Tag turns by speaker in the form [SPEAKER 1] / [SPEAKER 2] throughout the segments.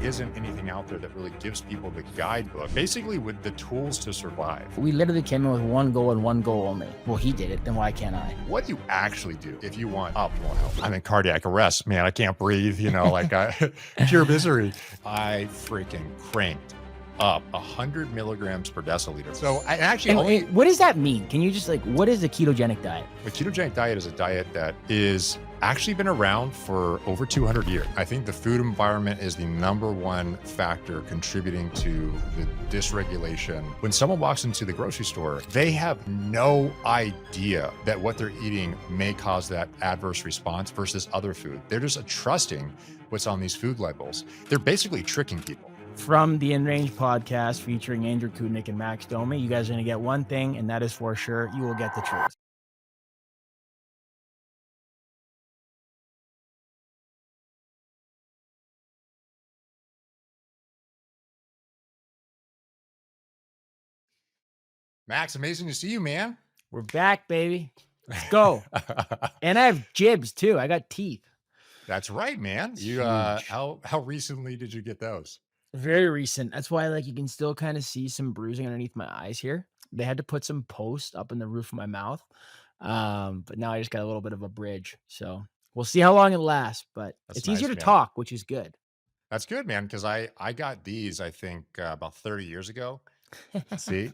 [SPEAKER 1] isn't anything out there that really gives people the guidebook, basically with the tools to survive.
[SPEAKER 2] We literally came in with one goal and one goal only. Well, he did it, then why can't I?
[SPEAKER 1] What do you actually do if you want optimal health? I'm in cardiac arrest, man. I can't breathe, pure misery. I freaking cranked up 100 milligrams per deciliter. So I actually
[SPEAKER 2] what does that mean? Can you just what is a ketogenic diet?
[SPEAKER 1] The ketogenic diet is a diet that is actually been around for over 200 years. I think the food environment is the #1 factor contributing to the dysregulation. When someone walks into the grocery store, they have no idea that what they're eating may cause that adverse response versus other food. They're just trusting what's on these food labels. They're basically tricking people.
[SPEAKER 2] From the In Range podcast featuring Andrew Koutnik and Max Domi, you guys are going to get one thing, and that is for sure, you will get the truth.
[SPEAKER 1] Max, amazing to see you, man.
[SPEAKER 2] We're back, baby. Let's go. And I have jibs too. I got teeth.
[SPEAKER 1] That's right, man. You how recently did you get those?
[SPEAKER 2] Very recent. That's why you can still kind of see some bruising underneath my eyes here. They had to put some post up in the roof of my mouth. But now I just got a little bit of a bridge. So we'll see how long it lasts, but it's easier to talk, which is good.
[SPEAKER 1] That's good, man, because I got these, I think, about 30 years ago. See?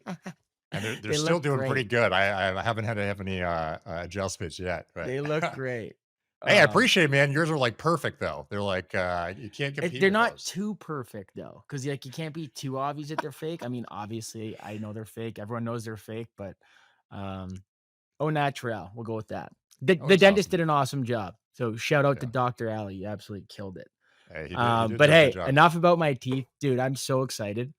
[SPEAKER 1] And they're still doing pretty good. I haven't had to have any adjustments yet. But
[SPEAKER 2] they look great.
[SPEAKER 1] Hey, I appreciate it, man. Yours are perfect though. They're you can't compete.
[SPEAKER 2] They're not too perfect though, because you can't be too obvious that they're fake. I mean, obviously, I know they're fake. Everyone knows they're fake, but au naturel. We'll go with that. The dentist did an awesome job. So shout out to Dr. Ali. You absolutely killed it.
[SPEAKER 1] Hey, he did
[SPEAKER 2] but hey, enough about my teeth, dude. I'm so excited.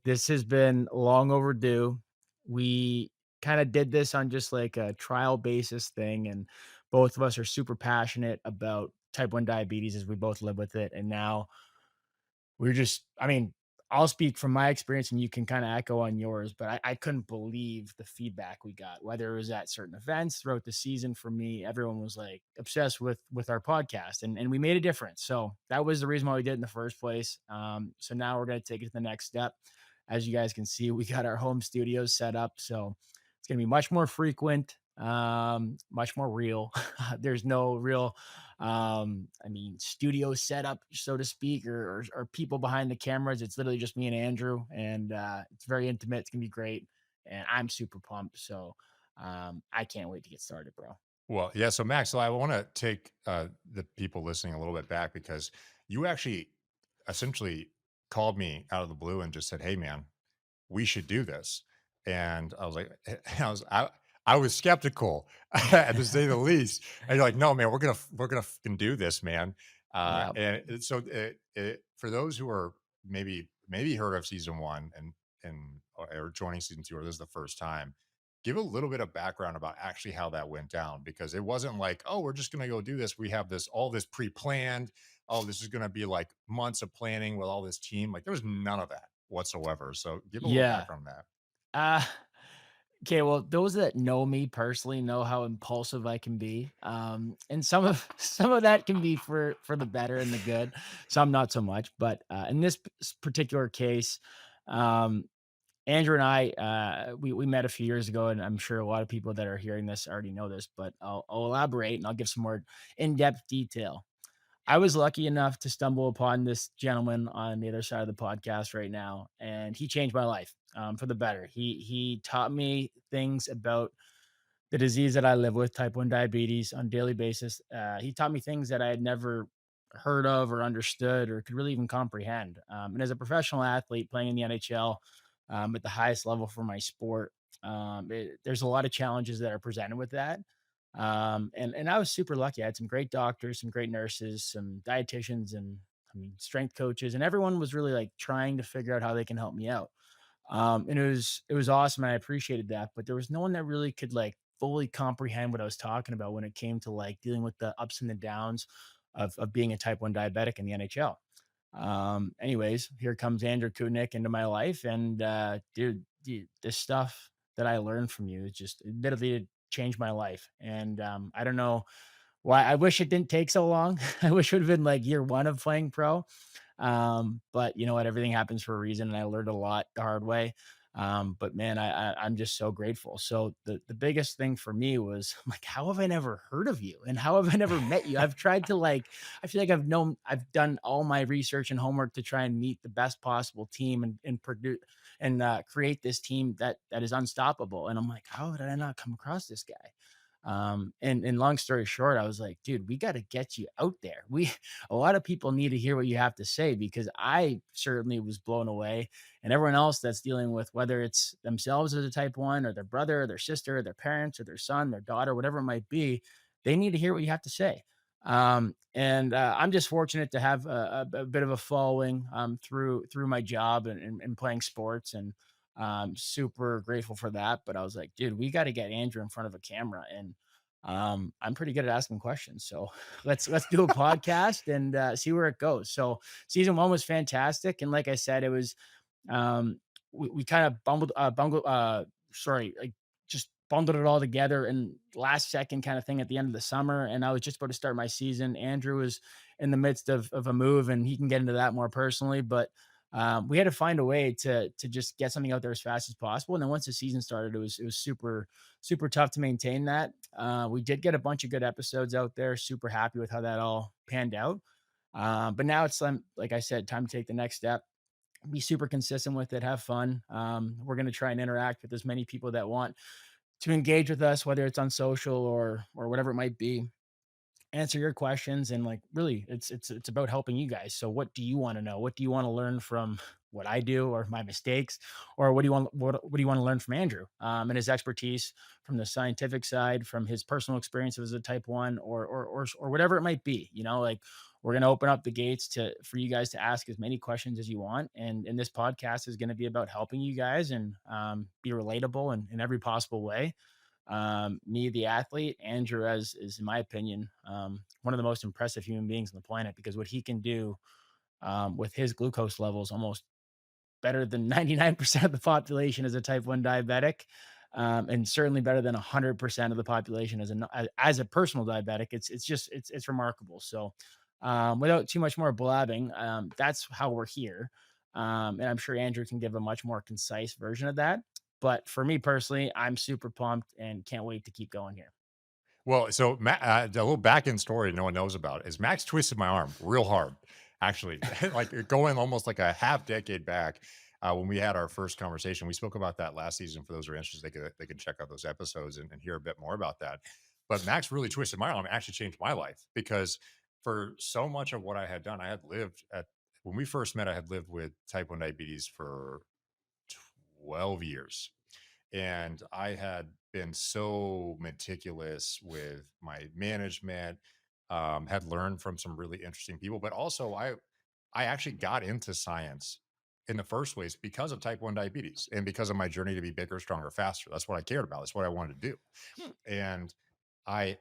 [SPEAKER 2] This has been long overdue. We kind of did this on just a trial basis thing, and both of us are super passionate about type 1 diabetes as we both live with it. And now I'll speak from my experience and you can kind of echo on yours, but I couldn't believe the feedback we got, whether it was at certain events throughout the season. For me, everyone was obsessed with our podcast, and we made a difference. So that was the reason why we did it in the first place. So now we're going to take it to the next step. As you guys can see, we got our home studios set up. So it's going to be much more frequent, much more real. There's no real studio setup, so to speak, or people behind the cameras. It's literally just me and Andrew, and it's very intimate. It's gonna be great, and I'm super pumped. So I can't wait to get started, bro.
[SPEAKER 1] Well, yeah. So Max, so I want to take the people listening a little bit back, because you actually essentially called me out of the blue and just said, "Hey, man, we should do this." And I was like, I was skeptical to say the least. And you're like, "No, man, we're gonna fucking do this, man." And so for those who are maybe heard of season 1 or joining season 2, or this is the first time, give a little bit of background about actually how that went down, because it wasn't oh, we're just gonna go do this. We have all this pre-planned. Oh, this is gonna be months of planning with all this team. There was none of that whatsoever. So give a little background on that.
[SPEAKER 2] Okay, well, those that know me personally know how impulsive I can be. And some of that can be for the better and the good, some not so much. But in this particular case, Andrew and I, we met a few years ago, and I'm sure a lot of people that are hearing this already know this, but I'll elaborate and I'll give some more in-depth detail. I was lucky enough to stumble upon this gentleman on the other side of the podcast right now, and he changed my life for the better. He taught me things about the disease that I live with, type 1 diabetes, on a daily basis. He taught me things that I had never heard of or understood or could really even comprehend. And as a professional athlete playing in the NHL at the highest level for my sport, there's a lot of challenges that are presented with that. And I was super lucky. I had some great doctors, some great nurses, some dietitians, and strength coaches, and everyone was really trying to figure out how they can help me out. And it was awesome. And I appreciated that, but there was no one that really could fully comprehend what I was talking about when it came to dealing with the ups and the downs of being a type 1 diabetic in the NHL. Anyways, here comes Andrew Koutnik into my life, and dude, this stuff that I learned from you is just literally changed my life. And I don't know why. I wish it didn't take so long. I wish it would have been year 1 of playing pro. But you know what? Everything happens for a reason, and I learned a lot the hard way. But man, I'm just so grateful. So the biggest thing for me was like, how have I never heard of you, and how have I never met you? I've tried to like, I feel like I've done all my research and homework to try and meet the best possible team and produce and create this team that is unstoppable. And I'm like, how did I not come across this guy? And long story short, I was like, dude, we got to get you out there. A lot of people need to hear what you have to say, because I certainly was blown away, and everyone else that's dealing with, whether it's themselves as a type 1 or their brother or their sister or their parents or their son, their daughter, whatever it might be, they need to hear what you have to say. And I'm just fortunate to have a bit of a following through my job and playing sports, and super grateful for that. But I was like, dude, we got to get Andrew in front of a camera, and I'm pretty good at asking questions. So let's do a podcast and see where it goes. So season one was fantastic, and like I said, it was we kind of like just bundled it all together and last second kind of thing at the end of the summer. And I was just about to start my season. Andrew was in the midst of a move, and he can get into that more personally, but we had to find a way to just get something out there as fast as possible. And then once the season started, it was super tough to maintain that. We did get a bunch of good episodes out there. Super happy with how that all panned out. But now it's like I said, time to take the next step, be super consistent with it, have fun. We're going to try and interact with as many people that want to engage with us, whether it's on social or whatever it might be, answer your questions. And like, really, it's about helping you guys. So what do you want to know? What do you want to learn from what I do or my mistakes? Or what do you want to learn from Andrew, and his expertise from the scientific side, from his personal experience as a type 1, or whatever it might be, like, we're going to open up the gates to for you guys to ask as many questions as you want. And this podcast is going to be about helping you guys and be relatable in every possible way. Me, the athlete, Andrew, as is in my opinion, one of the most impressive human beings on the planet, because what he can do with his glucose levels, almost better than 99% of the population as a type 1 diabetic, and certainly better than 100% of the population as a personal diabetic. It's remarkable. So without too much more blabbing, that's how we're here. And I'm sure Andrew can give a much more concise version of that. But for me personally, I'm super pumped and can't wait to keep going here.
[SPEAKER 1] Well, so a little back end story no one knows about is Max twisted my arm real hard, actually, like going almost like a half decade back. When we had our first conversation, we spoke about that last season. For those who are interested, they could check out those episodes and hear a bit more about that. But Max really twisted my arm, and actually changed my life, because for so much of what I had done, I had lived at when we first met. I had lived with type 1 diabetes for 12 years, and I had been so meticulous with my management, had learned from some really interesting people, but also I actually got into science in the first place because of type 1 diabetes and because of my journey to be bigger, stronger, faster. That's what I cared about. That's what I wanted to do. And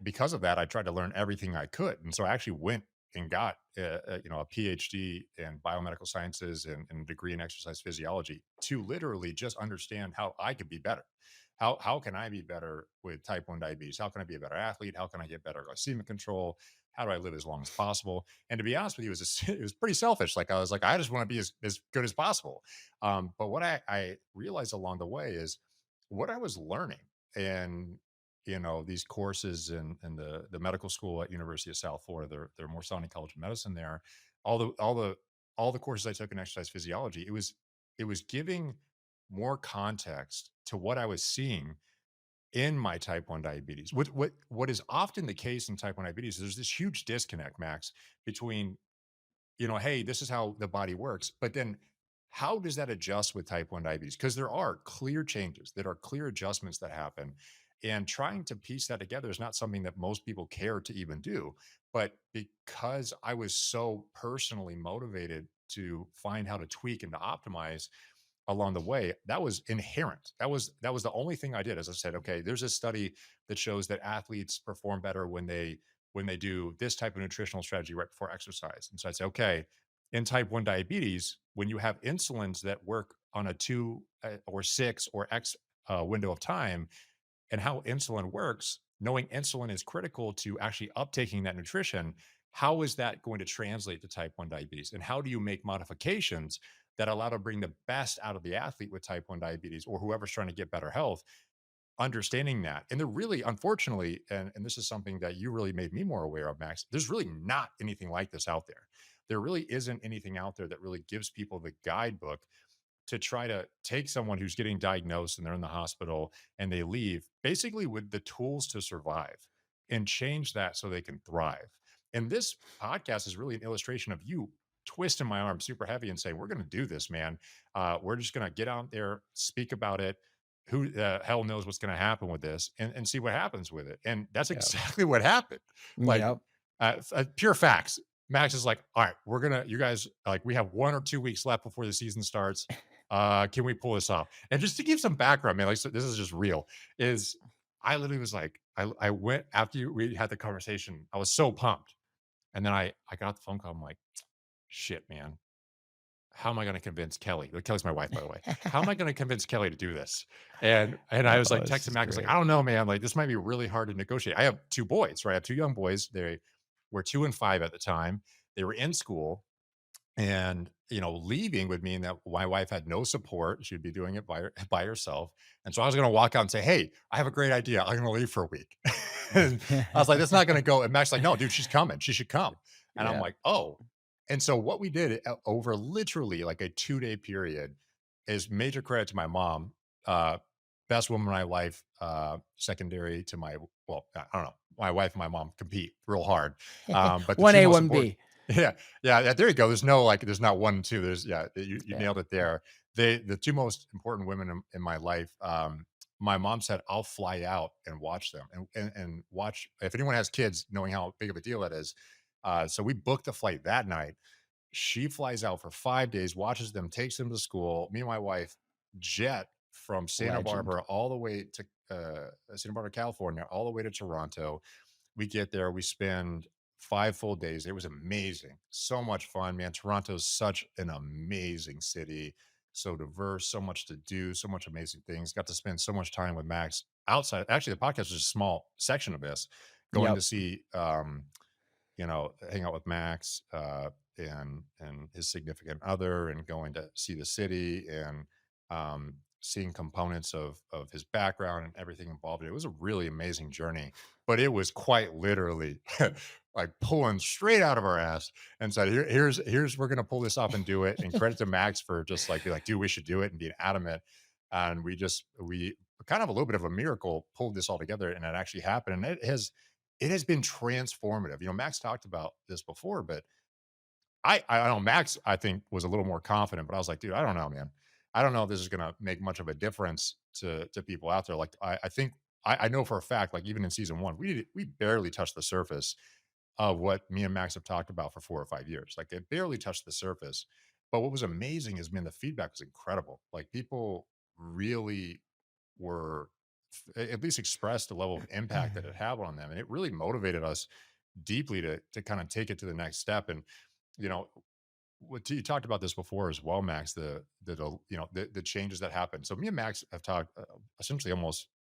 [SPEAKER 1] because of that, I tried to learn everything I could. And so I actually went and got, a PhD in biomedical sciences and a degree in exercise physiology to literally just understand how I could be better. How can I be better with type 1 diabetes? How can I be a better athlete? How can I get better glycemic control? How do I live as long as possible? And to be honest with you, it was pretty selfish. Like I was like, I just want to be as good as possible. But what I realized along the way is what I was learning, and these courses in the medical school at University of South Florida. They're Morsani College of Medicine there. All the courses I took in exercise physiology, it was giving more context to what I was seeing in my type 1 diabetes. What is often the case in type 1 diabetes is there's this huge disconnect, Max, between, hey, this is how the body works. But then how does that adjust with type 1 diabetes? Because there are clear changes, that are clear adjustments that happen. And trying to piece that together is not something that most people care to even do. But because I was so personally motivated to find how to tweak and to optimize along the way, that was inherent. That was the only thing I did. As I said, okay, there's a study that shows that athletes perform better when they do this type of nutritional strategy right before exercise. And so I'd say, okay, in type 1 diabetes, when you have insulins that work on a 2 or 6 or X window of time, and how insulin works, knowing insulin is critical to actually uptaking that nutrition, how is that going to translate to type 1 diabetes? And how do you make modifications that allow to bring the best out of the athlete with type 1 diabetes or whoever's trying to get better health, understanding that. And there really, unfortunately, and this is something that you really made me more aware of, Max, there's really not anything like this out there. There really isn't anything out there that really gives people the guidebook to try to take someone who's getting diagnosed and they're in the hospital and they leave basically with the tools to survive and change that so they can thrive. And this podcast is really an illustration of you twisting my arm super heavy and saying, we're going to do this, man. We're just going to get out there, speak about it. Who the hell knows what's going to happen with this and see what happens with it. And that's
[SPEAKER 2] Yeah.
[SPEAKER 1] exactly what happened. Like
[SPEAKER 2] Yep.
[SPEAKER 1] pure facts. Max is like, all right, you guys, like, we have 1 or 2 weeks left before the season starts. Can we pull this off? And just to give some background, man, like, so this is just real. Is I literally was like, I went after we had the conversation. I was so pumped, and then I got the phone call. I'm like, shit, man, how am I going to convince Kelly? Like, Kelly's my wife, by the way. How am I going to convince Kelly to do this? And I was
[SPEAKER 2] Oh,
[SPEAKER 1] like
[SPEAKER 2] this
[SPEAKER 1] texting
[SPEAKER 2] is
[SPEAKER 1] Max, I was like,
[SPEAKER 2] great.
[SPEAKER 1] I don't know, man. Like, this might be really hard to negotiate. I have two boys, right? I have two young boys. They were 2 and 5 at the time. They were in school, and leaving would mean that my wife had no support. She'd be doing it by herself. And so I was going to walk out and say, hey, I have a great idea, I'm going to leave for a week. And I was like, that's not going to go. And Max like, no, dude, she's coming, she should come. And I'm
[SPEAKER 2] Yeah.
[SPEAKER 1] like, oh. And so what we did over literally like a 2-day period is major credit to my mom, uh best woman in my life, secondary to my, well, I don't know, my wife and my mom compete real hard, but the
[SPEAKER 2] One
[SPEAKER 1] two
[SPEAKER 2] A,
[SPEAKER 1] most
[SPEAKER 2] one
[SPEAKER 1] important.
[SPEAKER 2] B.
[SPEAKER 1] Yeah, yeah, there you go. There's no, like, there's not 1 and 2. There's, yeah, you
[SPEAKER 2] Yeah.
[SPEAKER 1] nailed it there. The 2 most important women in my life, my mom said, "I'll fly out and watch them and watch if anyone has kids, knowing how big of a deal that is." So we booked the flight that night. She flies out for 5 days, watches them, takes them to school. Me and my wife jet from Santa
[SPEAKER 2] Legend.
[SPEAKER 1] Barbara all the way to, Santa Barbara, California, all the way to Toronto. We get there, we spend 5 full days. It was amazing. So much fun, man. Toronto's such an amazing city, so diverse, so much to do, so much amazing things. Got to spend so much time with Max outside. Actually, the podcast was a small section of this, going to
[SPEAKER 2] Yep.
[SPEAKER 1] see, hang out with Max, and his significant other, and going to see the city, and seeing components of his background and everything involved. It was a really amazing journey, but it was quite literally like pulling straight out of our ass and said, here's we're gonna pull this off and do it. And credit to Max for just like be like, dude, we should do it, and being adamant. And we kind of a little bit of a miracle pulled this all together, and it actually happened. And it has been transformative. Max talked about this before, but I don't know. Max, I think, was a little more confident, but I was like, dude, I don't know, man. I don't know if this is gonna make much of a difference to people out there. Like, I think I know for a fact, like, even in season one, we barely touched the surface of what me and Max have talked about for 4 or 5 years. Like, it barely touched the surface. But what was amazing is, man, the feedback was incredible. Like, people really were at least expressed the level of impact that it had on them, and it really motivated us deeply to kind of take it to the next step. And you know what you talked about this before as well, Max, the changes that happen. So me and Max have talked, essentially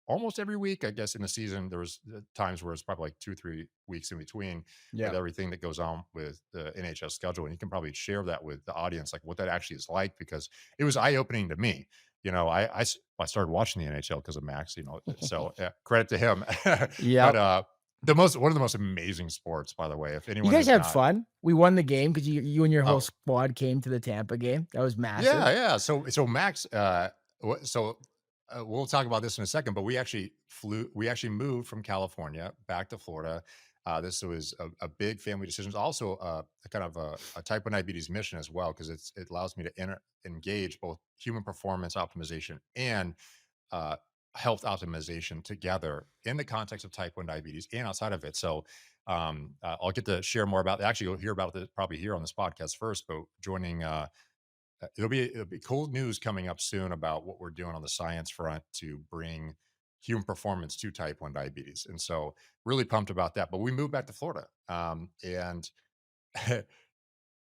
[SPEAKER 1] almost every week. I guess in the season there was times where it's probably like 2 3 weeks in between, with
[SPEAKER 2] Yep.
[SPEAKER 1] everything that goes on with the NHS schedule. And you can probably share that with the audience, like what that actually is like, because it was eye opening to me. I started watching the NHL because of Max. So yeah, credit to him. But
[SPEAKER 2] Yep.
[SPEAKER 1] the most one of the most amazing sports, by the way. If
[SPEAKER 2] You
[SPEAKER 1] anyone
[SPEAKER 2] guys
[SPEAKER 1] has
[SPEAKER 2] had
[SPEAKER 1] not,
[SPEAKER 2] fun. We won the game because you and your whole
[SPEAKER 1] oh,
[SPEAKER 2] squad came to the Tampa game. That was
[SPEAKER 1] yeah,
[SPEAKER 2] massive.
[SPEAKER 1] yeah. So Max, we'll talk about this in a second, but we actually moved from California back to Florida. This was a big family decision. It's also a kind of a type 1 diabetes mission as well, because it allows me to engage both human performance optimization and uh, health optimization together in the context of type 1 diabetes and outside of it. So I'll get to share more about. Actually, you'll hear about it probably here on this podcast first, but joining. It'll be cool news coming up soon about what we're doing on the science front to bring human performance to type 1 diabetes. And so really pumped about that. But we moved back to Florida. And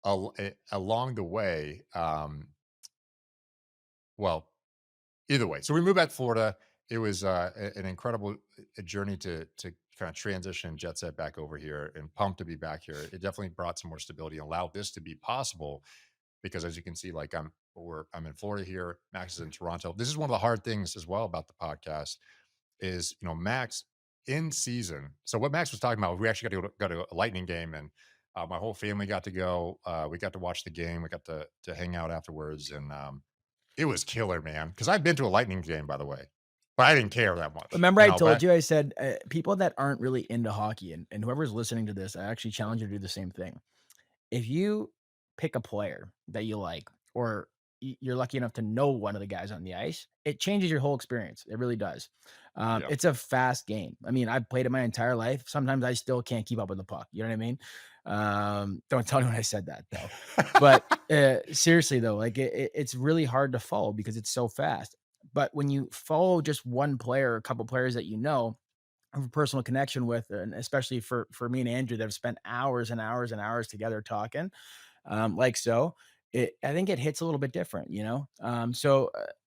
[SPEAKER 1] along the way, well, either way, so we moved back to Florida. It was an incredible journey to kind of transition jet set back over here and pumped to be back here. It definitely brought some more stability and allowed this to be possible because as you can see, like I'm in Florida here, Max is in Toronto. This is one of the hard things as well about the podcast is, Max in season. So what Max was talking about, we actually got to a Lightning game, and my whole family got to go. We got to watch the game. We got to hang out afterwards, and it was killer, man. Because I've been to a Lightning game, by the way, but I didn't care that much,
[SPEAKER 2] Remember I told
[SPEAKER 1] But
[SPEAKER 2] you, I said, people that aren't really into hockey, and whoever's listening to this, I actually challenge you to do the same thing. If you pick a player that you like, or you're lucky enough to know one of the guys on the ice, it changes your whole experience. It really does.
[SPEAKER 1] yeah,
[SPEAKER 2] It's a fast game. I mean, I've played it my entire life. Sometimes I still can't keep up with the puck. You know what I mean? Don't tell me when I said that though. But seriously though, like it's really hard to follow because it's so fast. But when you follow just one player, a couple players that you know, have a personal connection with, and especially for me and Andrew that have spent hours and hours and hours together talking, like so, I think it hits a little bit different, you know.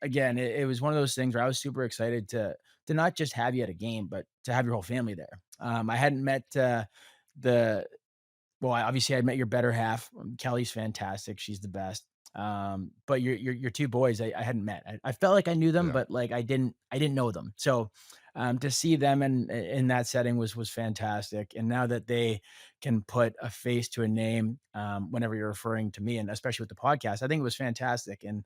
[SPEAKER 2] Again, it was one of those things where I was super excited to not just have you at a game, but to have your whole family there. I hadn't met the well, obviously, I'd met your better half. Kelly's fantastic. She's the best. But your 2 boys, I hadn't met. I felt like I knew them,
[SPEAKER 1] yeah.
[SPEAKER 2] but, like, I didn't know them. So, to see them in that setting was fantastic, and now that they can put a face to a name, whenever you're referring to me, and especially with the podcast, I think it was fantastic, and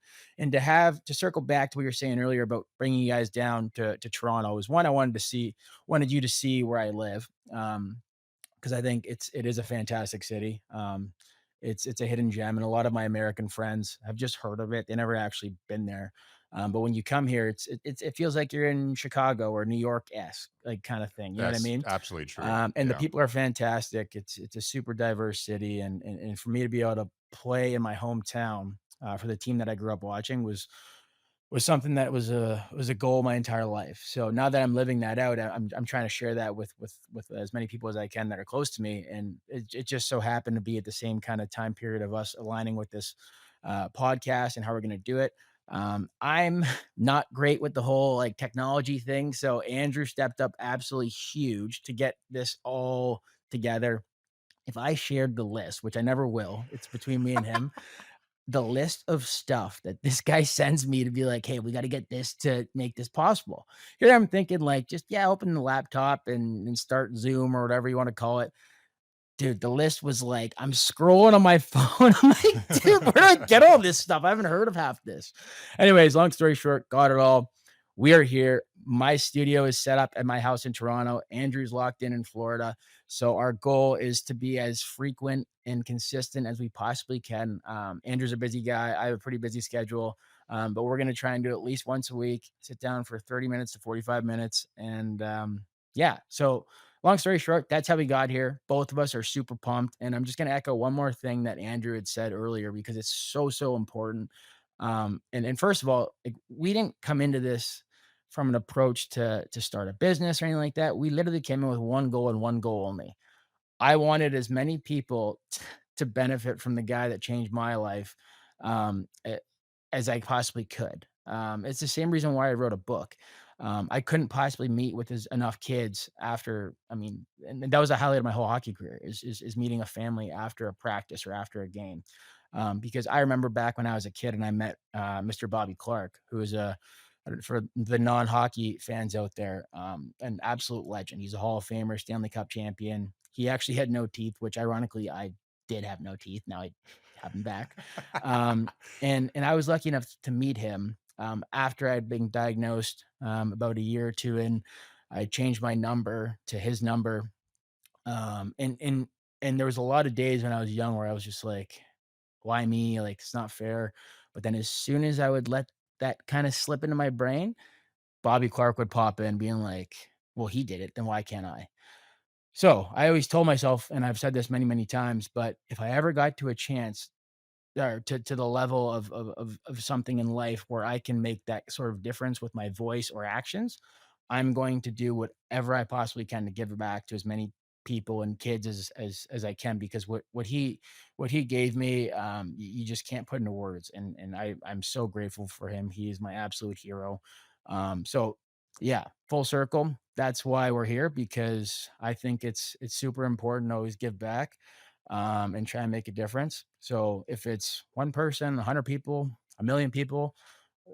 [SPEAKER 2] to circle back to what you were saying earlier about bringing you guys down to Toronto was one, I wanted you to see where I live, 'cause I think it is a fantastic city. It's a hidden gem, and a lot of my American friends have just heard of it. They never actually been there. But when you come here, it feels like you're in Chicago or New York-esque, like, kinda thing, you know what I
[SPEAKER 1] That's
[SPEAKER 2] mean?
[SPEAKER 1] absolutely true.
[SPEAKER 2] And the
[SPEAKER 1] Yeah,
[SPEAKER 2] people are fantastic. It's a super diverse city, and for me to be able to play in my hometown, for the team that I grew up watching was something that was a goal my entire life. So now that I'm living that out, I'm trying to share that with as many people as I can that are close to me, and it just so happened to be at the same kind of time period of us aligning with this podcast and how we're going to do it. I'm not great with the whole like technology thing, so Andrew stepped up absolutely huge to get this all together. If I shared the list, which I never will, it's between me and him, the list of stuff that this guy sends me to be like, "Hey, we gotta get this to make this possible." Here I'm thinking like, just, yeah, open the laptop and start Zoom or whatever you wanna call it. Dude, the list was like, I'm scrolling on my phone. I'm like, dude, where do I get all this stuff? I haven't heard of half this. Anyways, long story short, got it all. We are here. My studio is set up at my house in Toronto. Andrew's locked in Florida. So our goal is to be as frequent and consistent as we possibly can. Andrew's a busy guy. I have a pretty busy schedule, but we're going to try and do at least once a week, sit down for 30 minutes to 45 minutes. And yeah, so long story short, that's how we got here. Both of us are super pumped. And I'm just going to echo one more thing that Andrew had said earlier because it's so important. And first of all, like, we didn't come into this from an approach to start a business or anything like that. We literally came in with one goal and one goal only. I wanted as many people to benefit from the guy that changed my life, as I possibly could. It's the same reason why I wrote a book. I couldn't possibly meet with enough kids after. I mean, and that was a highlight of my whole hockey career is meeting a family after a practice or after a game. Because I remember back when I was a kid and I met Mr. Bobby Clark, who is for the non-hockey fans out there, an absolute legend. He's a Hall of Famer, Stanley Cup champion. He actually had no teeth, which ironically I did have no teeth. Now I have them back. And I was lucky enough to meet him after I'd been diagnosed about a year or two in. I changed my number to his number. And there was a lot of days when I was young where I was just like, why me? Like, it's not fair. But then as soon as I would let that kind of slip into my brain, Bobby Clark would pop in being like, well, he did it, then why can't I? So I always told myself, and I've said this many, many times, but if I ever got to a chance or to the level of something in life where I can make that sort of difference with my voice or actions, I'm going to do whatever I possibly can to give it back to as many people and kids as I can because what he gave me, you just can't put into words, and I'm so grateful for him. He is my absolute hero. So Yeah, full circle. That's why we're here, because I think it's super important to always give back, and try and make a difference. So if it's one person, 100 people, a million people,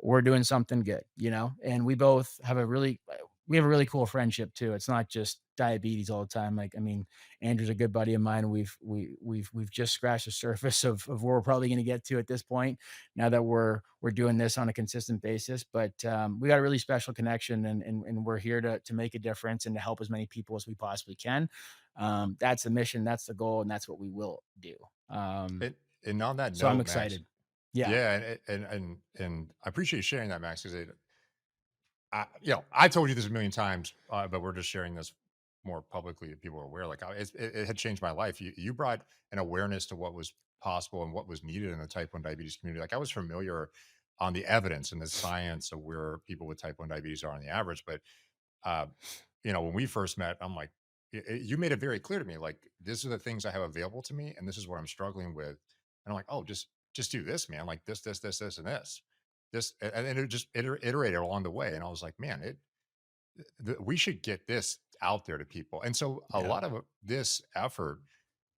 [SPEAKER 2] we're doing something good, you know? And we both have a really we have a really cool friendship too. It's not just diabetes all the time. Like, I mean, Andrew's a good buddy of mine. We've just scratched the surface of where we're probably going to get to at this point, now that we're doing this on a consistent basis. But we got a really special connection, and we're here to make a difference and to help as many people as we possibly can. That's the mission, that's the goal, and that's what we will do. Um,
[SPEAKER 1] And on that
[SPEAKER 2] so I'm
[SPEAKER 1] note, Max,
[SPEAKER 2] excited. Yeah.
[SPEAKER 1] yeah, and I appreciate you sharing that, Max, because I told you this a million times, but we're just sharing this more publicly if people are aware. Like, it had changed my life. You brought an awareness to what was possible and what was needed in the type 1 diabetes community. Like, I was familiar on the evidence and the science of where people with type 1 diabetes are on the average, but uh, when we first met, I'm like, you made it very clear to me, like, these are the things I have available to me, and this is what I'm struggling with. And I'm like, oh, just do this, man. Like this, and this. And it just iterated along the way. And I was like, man, we should get this out there to people. And so a
[SPEAKER 2] Yeah.
[SPEAKER 1] lot of this effort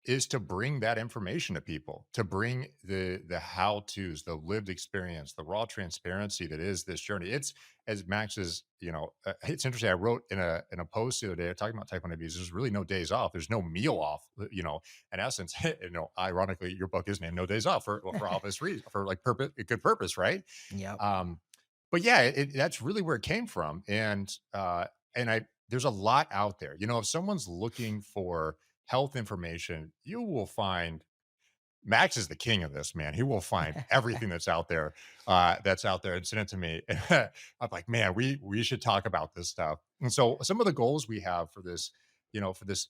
[SPEAKER 1] is to bring that information to people, to bring the how to's, the lived experience, the raw transparency that is this journey. It's as Max is, it's interesting. I wrote in a post the other day talking about type 1 diabetes. There's really no days off. There's no meal off. In essence, ironically, your book is named "No Days Off" for obvious reason, for like purpose, a good purpose, right?
[SPEAKER 2] Yep.
[SPEAKER 1] Um, but yeah, that's really where it came from, and I there's a lot out there. If someone's looking for health information, you will find Max is the king of this, man. He will find everything that's out there and send it to me. I'm like, man, we should talk about this stuff. And so some of the goals we have for this, for this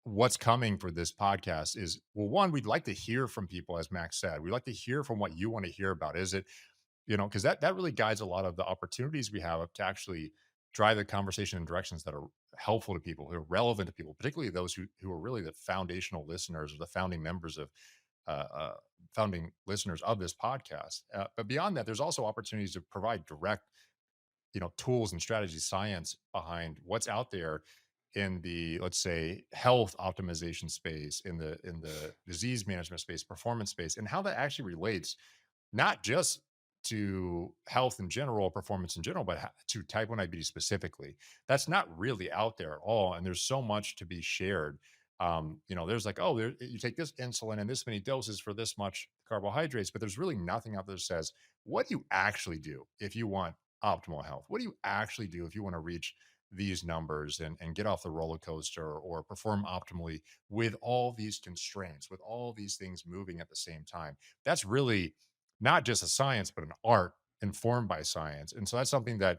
[SPEAKER 1] what's coming for this podcast is, well, one, we'd like to hear from people, as Max said. We'd like to hear from what you want to hear about. Is it because that really guides a lot of the opportunities we have to actually drive the conversation in directions that are helpful to people, who are relevant to people, particularly those who are really the foundational listeners or the founding members of founding listeners of this podcast. But beyond that, there's also opportunities to provide direct tools and strategies, science behind what's out there in the, let's say, health optimization space, in the disease management space, performance space, and how that actually relates not just to health in general, performance in general, but to type 1 diabetes specifically. That's not really out there at all. And there's so much to be shared. There's like, oh, you take this insulin and this many doses for this much carbohydrates, but there's really nothing out there that says, what do you actually do if you want optimal health? What do you actually do if you want to reach these numbers and get off the roller coaster or perform optimally with all these constraints, with all these things moving at the same time? That's really not just a science, but an art informed by science. And so that's something that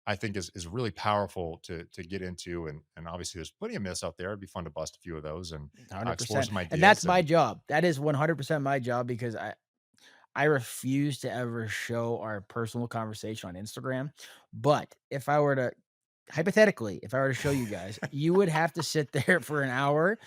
[SPEAKER 1] I think is really powerful to get into. And obviously there's plenty of myths out there. It'd be fun to bust a few of those and explore
[SPEAKER 2] 100%.
[SPEAKER 1] some
[SPEAKER 2] And that's
[SPEAKER 1] ideas.
[SPEAKER 2] my
[SPEAKER 1] And
[SPEAKER 2] job. That is 100% my job, because I refuse to ever show our personal conversation on Instagram. But if I were to hypothetically, if I were to show you guys, you would have to sit there for an hour.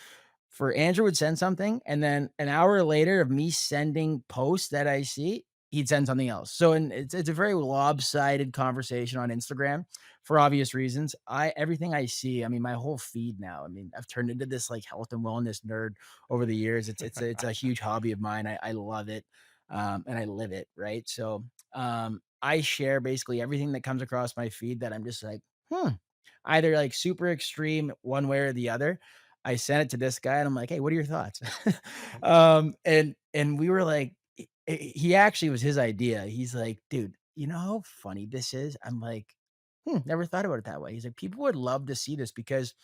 [SPEAKER 2] For Andrew would send something, and then an hour later of me sending posts that I see, he'd send something else. So, and it's a very lopsided conversation on Instagram for obvious reasons. Everything I see, I mean, my whole feed now, I mean, I've turned into this like health and wellness nerd over the years. It's a huge hobby of mine. I love it, and I live it, right? So, I share basically everything that comes across my feed that I'm just like, either like super extreme one way or the other. I sent it to this guy and I'm like, "Hey, what are your thoughts?" And we were like, he actually was his idea. He's like, "Dude, you know how funny this is?" I'm like, never thought about it that way." He's like, "People would love to see this because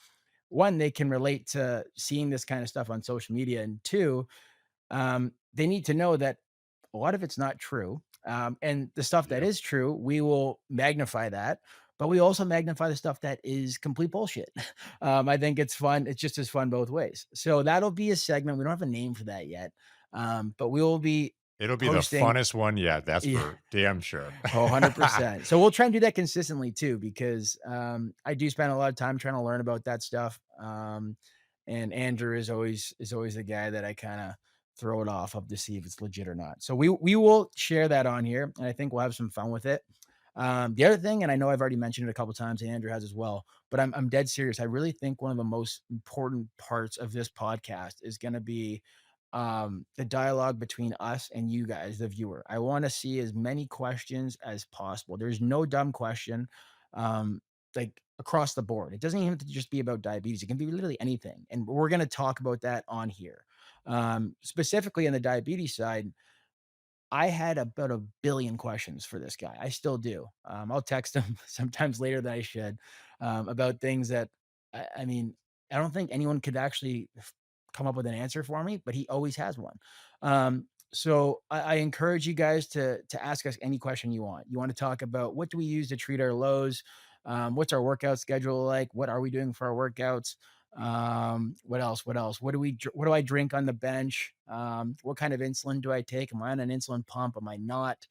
[SPEAKER 2] one, they can relate to seeing this kind of stuff on social media, and two, they need to know that a lot of it's not true. And the stuff that
[SPEAKER 1] yep.
[SPEAKER 2] is true, we will magnify that, but we also magnify the stuff that is complete bullshit. I think it's fun. It's just as fun both ways. So that'll be a segment. We don't have a name for that yet, but we will be
[SPEAKER 1] It'll be the
[SPEAKER 2] posting.
[SPEAKER 1] funnest one yet. That's
[SPEAKER 2] Yeah,
[SPEAKER 1] for damn sure.
[SPEAKER 2] oh, 100%. So we'll try and do that consistently too, because I do spend a lot of time trying to learn about that stuff. And Andrew is always the guy that I kind of throw it off of to see if it's legit or not. So we will share that on here, and I think we'll have some fun with it. The other thing, and I know I've already mentioned it a couple times, and Andrew has as well, but I'm dead serious. I really think one of the most important parts of this podcast is going to be the dialogue between us and you guys, the viewer. I want to see as many questions as possible. There's no dumb question, um, like across the board. It doesn't even have to just be about diabetes. It can be literally anything, and we're going to talk about that on here. Specifically on the diabetes side, I had about a billion questions for this guy. I still do. I'll text him sometimes later than I should, about things that I mean, I don't think anyone could actually come up with an answer for me, but he always has one. So I encourage you guys to ask us any question you want. You want to talk about what do we use to treat our lows? What's our workout schedule like? What are we doing for our workouts? What else? What else? What do I drink on the bench? What kind of insulin do I take? Am I on an insulin pump? Am I not?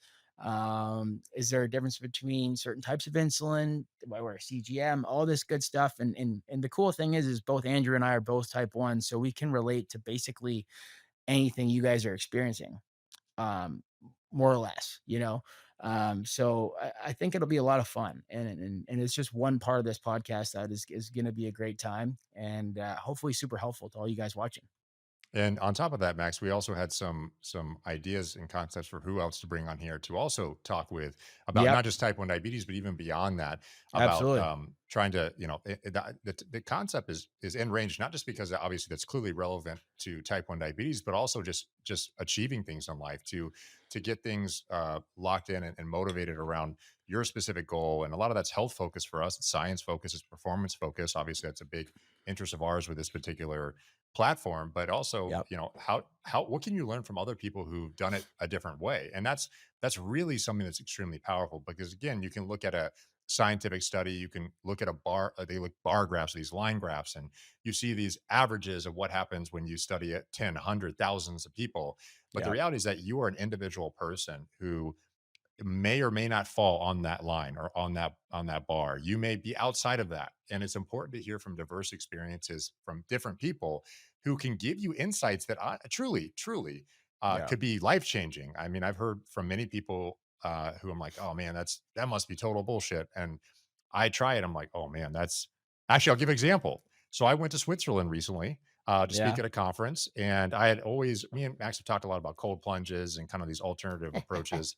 [SPEAKER 2] Is there a difference between certain types of insulin? Do I wear a CGM? All this good stuff. And the cool thing is both Andrew and I are both type 1, so we can relate to basically anything you guys are experiencing, um, more or less, you know? So I think it'll be a lot of fun, and it's just one part of this podcast that is going to be a great time, and hopefully super helpful to all you guys watching.
[SPEAKER 1] And on top of that, Max, we also had some ideas and concepts for who else to bring on here to also talk with about
[SPEAKER 2] Yep,
[SPEAKER 1] not just type 1 diabetes, but even beyond that, about
[SPEAKER 2] absolutely.
[SPEAKER 1] trying to, the concept is in range, not just because obviously that's clearly relevant to type 1 diabetes, but also just achieving things in life to get things locked in and motivated around your specific goal. And a lot of that's health focus for us, it's science focus, it's performance focus. Obviously, that's a big interest of ours with this particular platform, but also,
[SPEAKER 2] Yep,
[SPEAKER 1] how what can you learn from other people who've done it a different way? And that's really something that's extremely powerful because again, you can look at a scientific study, you can look at a bar, they look bar graphs, these line graphs, and you see these averages of what happens when you study it 10, 100, thousands of people. But the
[SPEAKER 2] yep,
[SPEAKER 1] reality is that you are an individual person who may or may not fall on that line or on that bar. You may be outside of that. And it's important to hear from diverse experiences from different people who can give you insights that truly
[SPEAKER 2] yep.
[SPEAKER 1] could be life changing. I mean, I've heard from many people who I'm like, oh man, that must be total bullshit. And I try it. I'm like, oh man, that's actually, I'll give an example. So I went to Switzerland recently to speak
[SPEAKER 2] Yeah.
[SPEAKER 1] at a conference, and I had always, me and Max have talked a lot about cold plunges and kind of these alternative approaches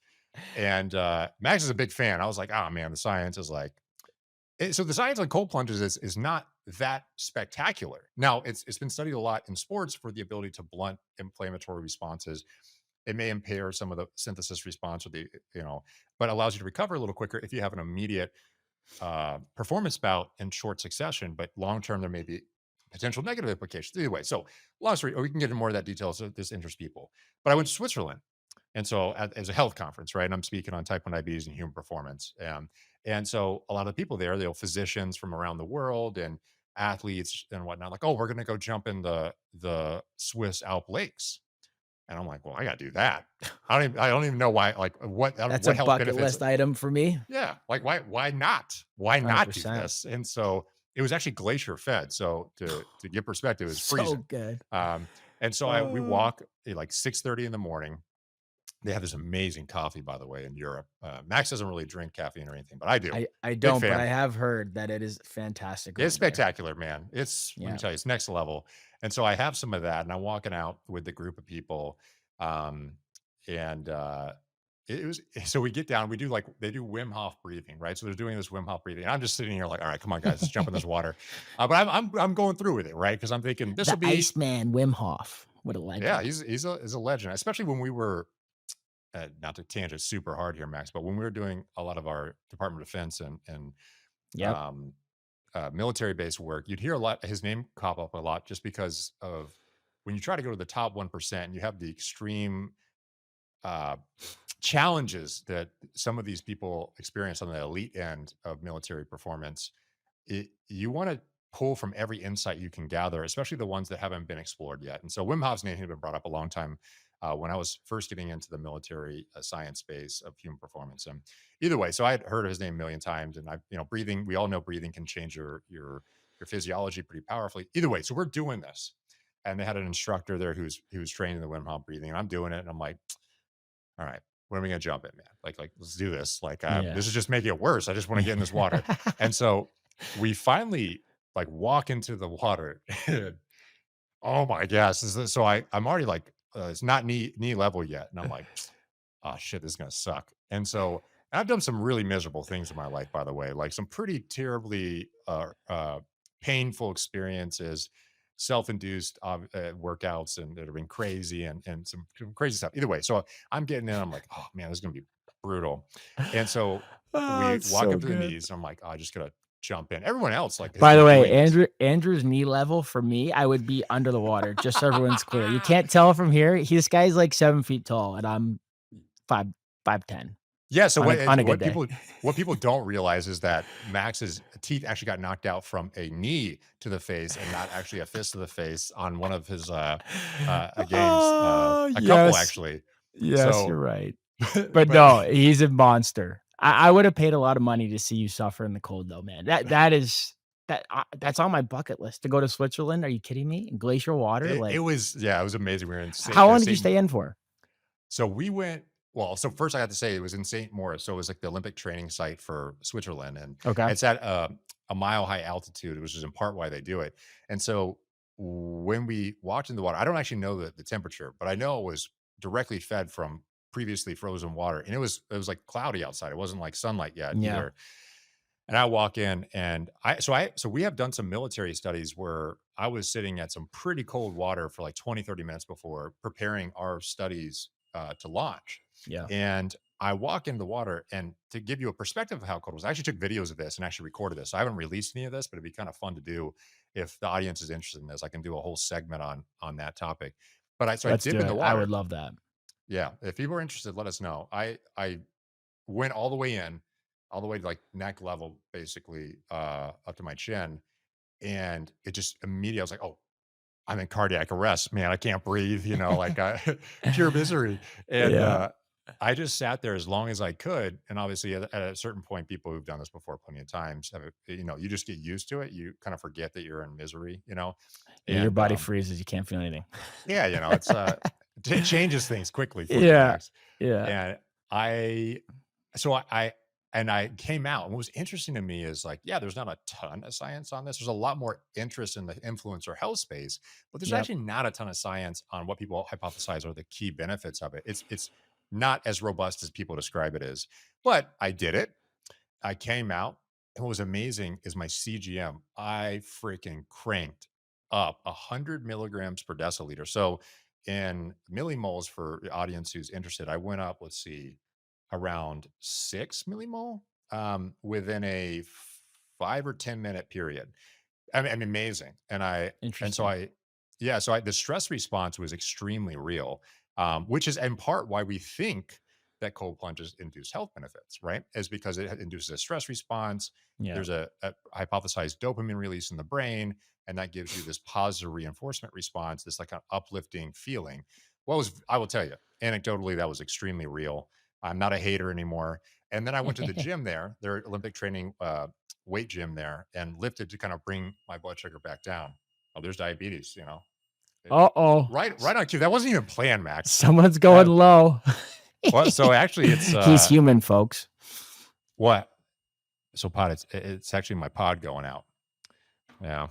[SPEAKER 1] and Max is a big fan. I was like, oh man, the science is like so the science on cold plunges is not that spectacular. Now it's been studied a lot in sports for the ability to blunt inflammatory responses. It may impair some of the synthesis response or the but allows you to recover a little quicker if you have an immediate performance bout in short succession. But long term, there may be potential negative implications. Either way, so long story, or we can get into more of that detail. So this interests people. But I went to Switzerland and so as a health conference, right? And I'm speaking on type 1 diabetes and human performance. And so a lot of people there, they'll physicians from around the world and athletes and whatnot, like, oh, we're gonna go jump in the Swiss Alp lakes. And I'm like, well, I gotta do that. I don't even know why, like
[SPEAKER 2] That's a
[SPEAKER 1] what health
[SPEAKER 2] bucket
[SPEAKER 1] benefits.
[SPEAKER 2] list item for me.
[SPEAKER 1] Yeah, like why not? Why not do
[SPEAKER 2] 100%.
[SPEAKER 1] this? And so it was actually glacier fed. So to give perspective, it was
[SPEAKER 2] So
[SPEAKER 1] freezing.
[SPEAKER 2] good.
[SPEAKER 1] Um, and so we
[SPEAKER 2] Uh,
[SPEAKER 1] walk at like 6:30 in the morning. They have this amazing coffee, by the way, in Europe. Max doesn't really drink caffeine or anything, but I do.
[SPEAKER 2] I
[SPEAKER 1] Big
[SPEAKER 2] don't, but I
[SPEAKER 1] fan.
[SPEAKER 2] have heard that it is fantastic
[SPEAKER 1] It's
[SPEAKER 2] over there.
[SPEAKER 1] spectacular, man. Let me
[SPEAKER 2] Yeah.
[SPEAKER 1] tell you, it's next level. And so I have some of that, and I'm walking out with the group of people. Um, and it was so we get down, we do like they do Wim Hof breathing, right? So they're doing this Wim Hof breathing. And I'm just sitting here like, all right, come on, guys, let's jump in this water. But I'm going through with it, right? Because I'm thinking this will
[SPEAKER 2] The
[SPEAKER 1] be
[SPEAKER 2] Iceman, Wim Hof. What a
[SPEAKER 1] yeah,
[SPEAKER 2] legend.
[SPEAKER 1] he's a legend, especially when we were not to tangent super hard here, Max, but when we were doing a lot of our Department of Defense and
[SPEAKER 2] Yep.
[SPEAKER 1] um, military based work, you'd hear a lot his name pop up a lot just because of when you try to go to the top 1% and you have the extreme uh, challenges that some of these people experience on the elite end of military performance. You want to pull from every insight you can gather, especially the ones that haven't been explored yet. And so Wim Hof's name had been brought up a long time when I was first getting into the military science space of human performance. And either way, so I had heard of his name a million times, and breathing. We all know breathing can change your physiology pretty powerfully. Either way, so we're doing this, and they had an instructor there who was training the Wim Hof breathing, and I'm doing it, and I'm like, all right. when are we gonna jump in, man? Like, let's do this. Like,
[SPEAKER 2] Yeah.
[SPEAKER 1] this is just making it worse. I just want to get in this water. And so we finally like walk into the water. And, oh my gosh. So I'm already like, it's not knee level yet. And I'm like, oh shit, this is gonna suck. And so I've done some really miserable things in my life, by the way, like some pretty terribly painful experiences, self-induced workouts, and that have been crazy, and some crazy stuff. Either way, so I'm getting in. I'm like, oh man, this is gonna be brutal. And so
[SPEAKER 2] Oh,
[SPEAKER 1] we
[SPEAKER 2] it's
[SPEAKER 1] walk
[SPEAKER 2] so
[SPEAKER 1] up to the
[SPEAKER 2] good.
[SPEAKER 1] knees. And I'm like, oh, I just gotta jump in. Everyone else like has
[SPEAKER 2] By the
[SPEAKER 1] been
[SPEAKER 2] way,
[SPEAKER 1] doing this.
[SPEAKER 2] Andrew's knee level for me, I would be under the water, just so everyone's clear. You can't tell from here. This guy's like 7 feet tall, and I'm 5 5'10"
[SPEAKER 1] Yeah, so
[SPEAKER 2] on a good
[SPEAKER 1] what
[SPEAKER 2] day.
[SPEAKER 1] people don't realize is that Max's teeth actually got knocked out from a knee to the face and not actually a fist to the face on one of his, games,
[SPEAKER 2] Oh,
[SPEAKER 1] a couple
[SPEAKER 2] yes.
[SPEAKER 1] actually.
[SPEAKER 2] Yes,
[SPEAKER 1] So,
[SPEAKER 2] you're right. But
[SPEAKER 1] but
[SPEAKER 2] no, he's a monster. I would have paid a lot of money to see you suffer in the cold though, man. That's on my bucket list to go to Switzerland. Are you kidding me? Glacial water,
[SPEAKER 1] it
[SPEAKER 2] like,
[SPEAKER 1] was, yeah, it was amazing. We were in
[SPEAKER 2] how long did you
[SPEAKER 1] St.
[SPEAKER 2] stay in for?
[SPEAKER 1] So we went, well, so first I have to say it was in St. Moritz, so it was like the Olympic training site for Switzerland, and
[SPEAKER 2] Okay.
[SPEAKER 1] it's at a mile high altitude, which is in part why they do it. And so when we walked in the water, I don't actually know the temperature, but I know it was directly fed from previously frozen water, and it was like cloudy outside. It wasn't like sunlight yet
[SPEAKER 2] Yeah.
[SPEAKER 1] either. And I walk in, and so we have done some military studies where I was sitting at some pretty cold water for like 20, 30 minutes before preparing our studies to launch.
[SPEAKER 2] Yeah.
[SPEAKER 1] And I walk in the water, and to give you a perspective of how cold it was, I actually took videos of this and actually recorded this. So I haven't released any of this, but it'd be kind of fun to do if the audience is interested in this. I can do a whole segment on that topic. But I
[SPEAKER 2] Let's
[SPEAKER 1] dip
[SPEAKER 2] do
[SPEAKER 1] in the
[SPEAKER 2] it. I would
[SPEAKER 1] water.
[SPEAKER 2] love that.
[SPEAKER 1] Yeah, if people are interested, let us know. I went all the way in, all the way to like neck level, basically, up to my chin. And it just immediately, I was like, oh, I'm in cardiac arrest, man. I can't breathe, like pure misery. And
[SPEAKER 2] Yeah.
[SPEAKER 1] I just sat there as long as I could. And obviously, at a certain point, people who've done this before plenty of times, you just get used to it. You kind of forget that you're in misery.
[SPEAKER 2] Yeah, your
[SPEAKER 1] And
[SPEAKER 2] body freezes, you can't feel anything.
[SPEAKER 1] yeah, it's it changes things quickly for you,
[SPEAKER 2] Yeah.
[SPEAKER 1] Max.
[SPEAKER 2] Yeah.
[SPEAKER 1] And I so I came out, and what was interesting to me is like, yeah, there's not a ton of science on this. There's a lot more interest in the influencer health space, but there's
[SPEAKER 2] Yep.
[SPEAKER 1] actually not a ton of science on what people hypothesize are the key benefits of it. It's not as robust as people describe it as. But I did it. I came out, and what was amazing is my CGM. I freaking cranked up 100 milligrams per deciliter. So in millimoles, for the audience who's interested, I went up, let's see, around 6 millimole within a 5 or 10 minute period. I mean, amazing. And so
[SPEAKER 2] Interesting.
[SPEAKER 1] the stress response was extremely real, which is in part why we think that cold plunges induce health benefits, right? Is because it induces a stress response.
[SPEAKER 2] Yeah.
[SPEAKER 1] There's a hypothesized dopamine release in the brain, and that gives you this positive reinforcement response, this like an uplifting feeling. I will tell you, anecdotally, that was extremely real. I'm not a hater anymore. And then I went to the gym there, their Olympic training weight gym there, and lifted to kind of bring my blood sugar back down. Oh, there's diabetes. It-
[SPEAKER 2] Uh-oh.
[SPEAKER 1] right on cue. That wasn't even planned, Max.
[SPEAKER 2] Someone's going
[SPEAKER 1] Uh,
[SPEAKER 2] low.
[SPEAKER 1] well, so actually, it's
[SPEAKER 2] He's human, folks.
[SPEAKER 1] what? So pod, it's actually my pod going out. Yeah,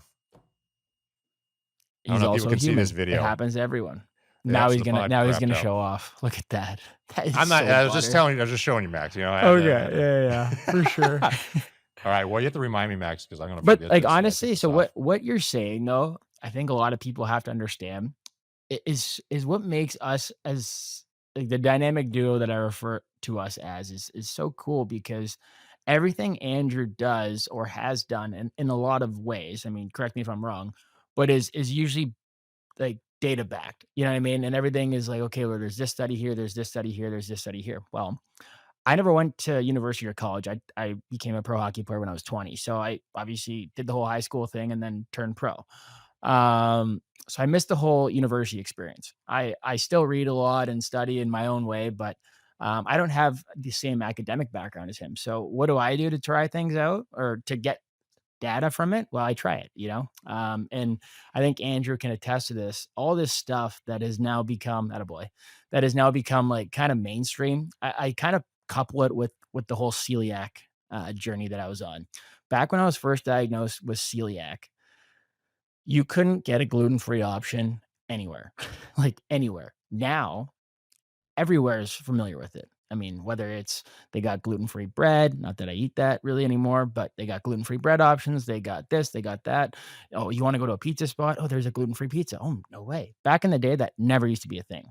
[SPEAKER 1] I don't
[SPEAKER 2] He's
[SPEAKER 1] know if people
[SPEAKER 2] also
[SPEAKER 1] can see this
[SPEAKER 2] human. It
[SPEAKER 1] video.
[SPEAKER 2] happens to everyone.
[SPEAKER 1] Yeah, so the pod
[SPEAKER 2] Now he's
[SPEAKER 1] crapped
[SPEAKER 2] gonna
[SPEAKER 1] out.
[SPEAKER 2] show off. Look at that. That is
[SPEAKER 1] I'm not.
[SPEAKER 2] so
[SPEAKER 1] I was just
[SPEAKER 2] butter.
[SPEAKER 1] telling you. I was just showing you, Max. I
[SPEAKER 2] Okay.
[SPEAKER 1] had to.
[SPEAKER 2] Yeah, yeah, for sure.
[SPEAKER 1] All right. Well, you have to remind me, Max, because I'm going to
[SPEAKER 2] But,
[SPEAKER 1] forget
[SPEAKER 2] like,
[SPEAKER 1] this when I take
[SPEAKER 2] honestly,
[SPEAKER 1] this
[SPEAKER 2] so
[SPEAKER 1] off.
[SPEAKER 2] what you're saying, though, I think a lot of people have to understand is what makes us as like, the dynamic duo that I refer to us as is so cool because everything Andrew does or has done in a lot of ways, I mean, correct me if I'm wrong, but is usually, like, data backed, you know what I mean? And everything is like, "Okay, well, there's this study here, there's this study here, there's this study here." Well, I never went to university or college. I became a pro hockey player when I was 20. So I obviously did the whole high school thing and then turned pro. So I missed the whole university experience. I still read a lot and study in my own way, but I don't have the same academic background as him. So what do I do to try things out or to get data from it, well, I try it, you know? And I think Andrew can attest to this. All this stuff that has now become, attaboy, that has now become like kind of mainstream. I kind of couple it with the whole celiac journey that I was on. Back when I was first diagnosed with celiac, you couldn't get a gluten-free option anywhere, like anywhere. Now, everywhere is familiar with it. I mean, whether it's they got gluten-free bread, not that I eat that really anymore, but they got gluten-free bread options, they got this, they got that. Oh, you wanna go to a pizza spot? Oh, there's a gluten-free pizza. Oh, no way. Back in the day, that never used to be a thing.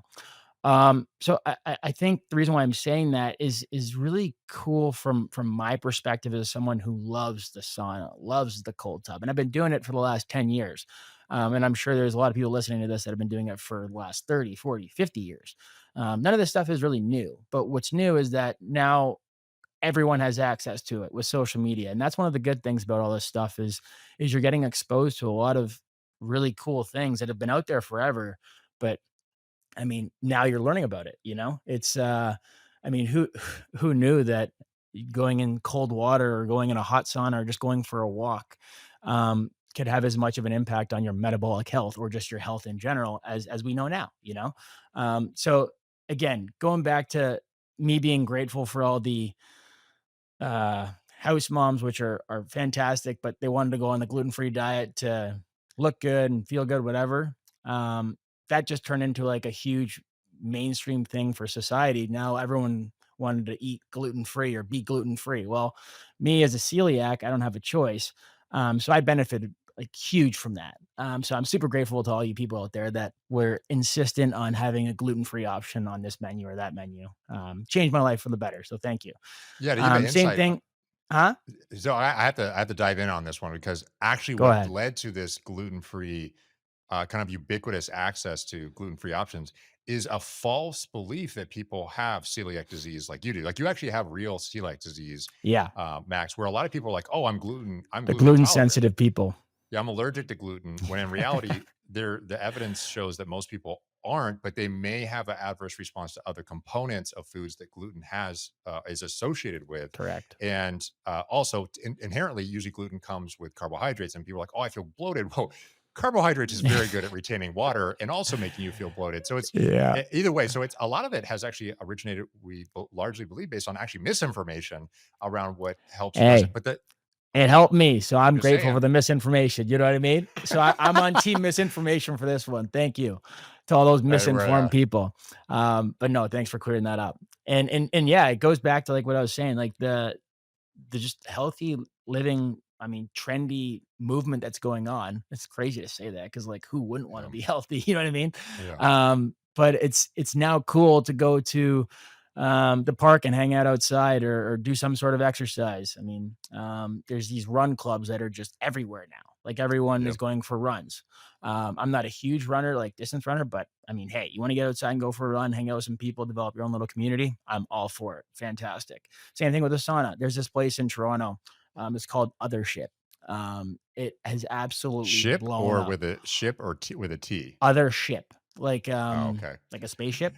[SPEAKER 2] So I think the reason why I'm saying that is really cool from my perspective as someone who loves the sauna, loves the cold tub, and I've been doing it for the last 10 years. And I'm sure there's a lot of people listening to this that have been doing it for the last 30, 40, 50 years. None of this stuff is really new, but what's new is that now everyone has access to it with social media, and that's one of the good things about all this stuff is you're getting exposed to a lot of really cool things that have been out there forever, but I mean, now you're learning about it, you know? I mean, who knew that going in cold water or going in a hot sauna or just going for a walk, could have as much of an impact on your metabolic health or just your health in general as we know now, you know? So again, going back to me being grateful for all the house moms, which are fantastic, but they wanted to go on the gluten-free diet to look good and feel good, whatever. Um, that just turned into like a huge mainstream thing for society. Now everyone wanted to eat gluten-free or be gluten-free. Well, me as a celiac, I don't have a choice. So I benefited like huge from that. So I'm super grateful to all you people out there that were insistent on having a gluten-free option on this menu or that menu. Changed my life for the better. So thank you.
[SPEAKER 1] Yeah, to give you
[SPEAKER 2] Same
[SPEAKER 1] insight,
[SPEAKER 2] thing. Huh?
[SPEAKER 1] so I have to dive in on this one because actually
[SPEAKER 2] Go
[SPEAKER 1] what
[SPEAKER 2] ahead.
[SPEAKER 1] led to this gluten-free, kind of ubiquitous access to gluten-free options is a false belief that people have celiac disease like you do. Like you actually have real celiac disease,
[SPEAKER 2] Yeah,
[SPEAKER 1] Max, where a lot of people are like, "Oh, I'm
[SPEAKER 2] the
[SPEAKER 1] gluten
[SPEAKER 2] gluten
[SPEAKER 1] intolerant.
[SPEAKER 2] sensitive people.
[SPEAKER 1] Yeah, I'm allergic to gluten," when in reality, the evidence shows that most people aren't, but they may have an adverse response to other components of foods that gluten has is associated with.
[SPEAKER 2] Correct.
[SPEAKER 1] And also, inherently, usually gluten comes with carbohydrates, and people are like, "Oh, I feel bloated." Well, carbohydrates is very good at retaining water and also making you feel bloated. So it's
[SPEAKER 2] Yeah.
[SPEAKER 1] either way. So it's a lot of it has actually originated, we largely believe, based on actually misinformation around what helps and doesn't.
[SPEAKER 2] Hey,
[SPEAKER 1] But the
[SPEAKER 2] it helped me, so
[SPEAKER 1] I'm
[SPEAKER 2] I'm
[SPEAKER 1] just
[SPEAKER 2] grateful for
[SPEAKER 1] saying,
[SPEAKER 2] the misinformation, you know what I mean? So I'm on team misinformation for this one. Thank you to all those
[SPEAKER 1] we're
[SPEAKER 2] misinformed people. But no, thanks for clearing that up. And yeah, it goes back to like what I was saying, like the just healthy living, I mean, trendy movement that's going on. It's crazy to say that because like who wouldn't want to
[SPEAKER 1] yeah,
[SPEAKER 2] be healthy? You know what I mean?
[SPEAKER 1] yeah.
[SPEAKER 2] But it's now cool to go to the park and hang out outside or do some sort of exercise. I mean, there's these run clubs that are just everywhere now. Like everyone is
[SPEAKER 1] Yep.
[SPEAKER 2] going for runs. I'm not a huge runner, like distance runner, but I mean, hey, you want to get outside and go for a run, hang out with some people, develop your own little community. I'm all for it. Fantastic. Same thing with the sauna. There's this place in Toronto. It's called Othership. It has absolutely
[SPEAKER 1] Ship
[SPEAKER 2] blown
[SPEAKER 1] or
[SPEAKER 2] up.
[SPEAKER 1] with a ship or with a T?
[SPEAKER 2] Othership,
[SPEAKER 1] Oh, okay.
[SPEAKER 2] like a spaceship.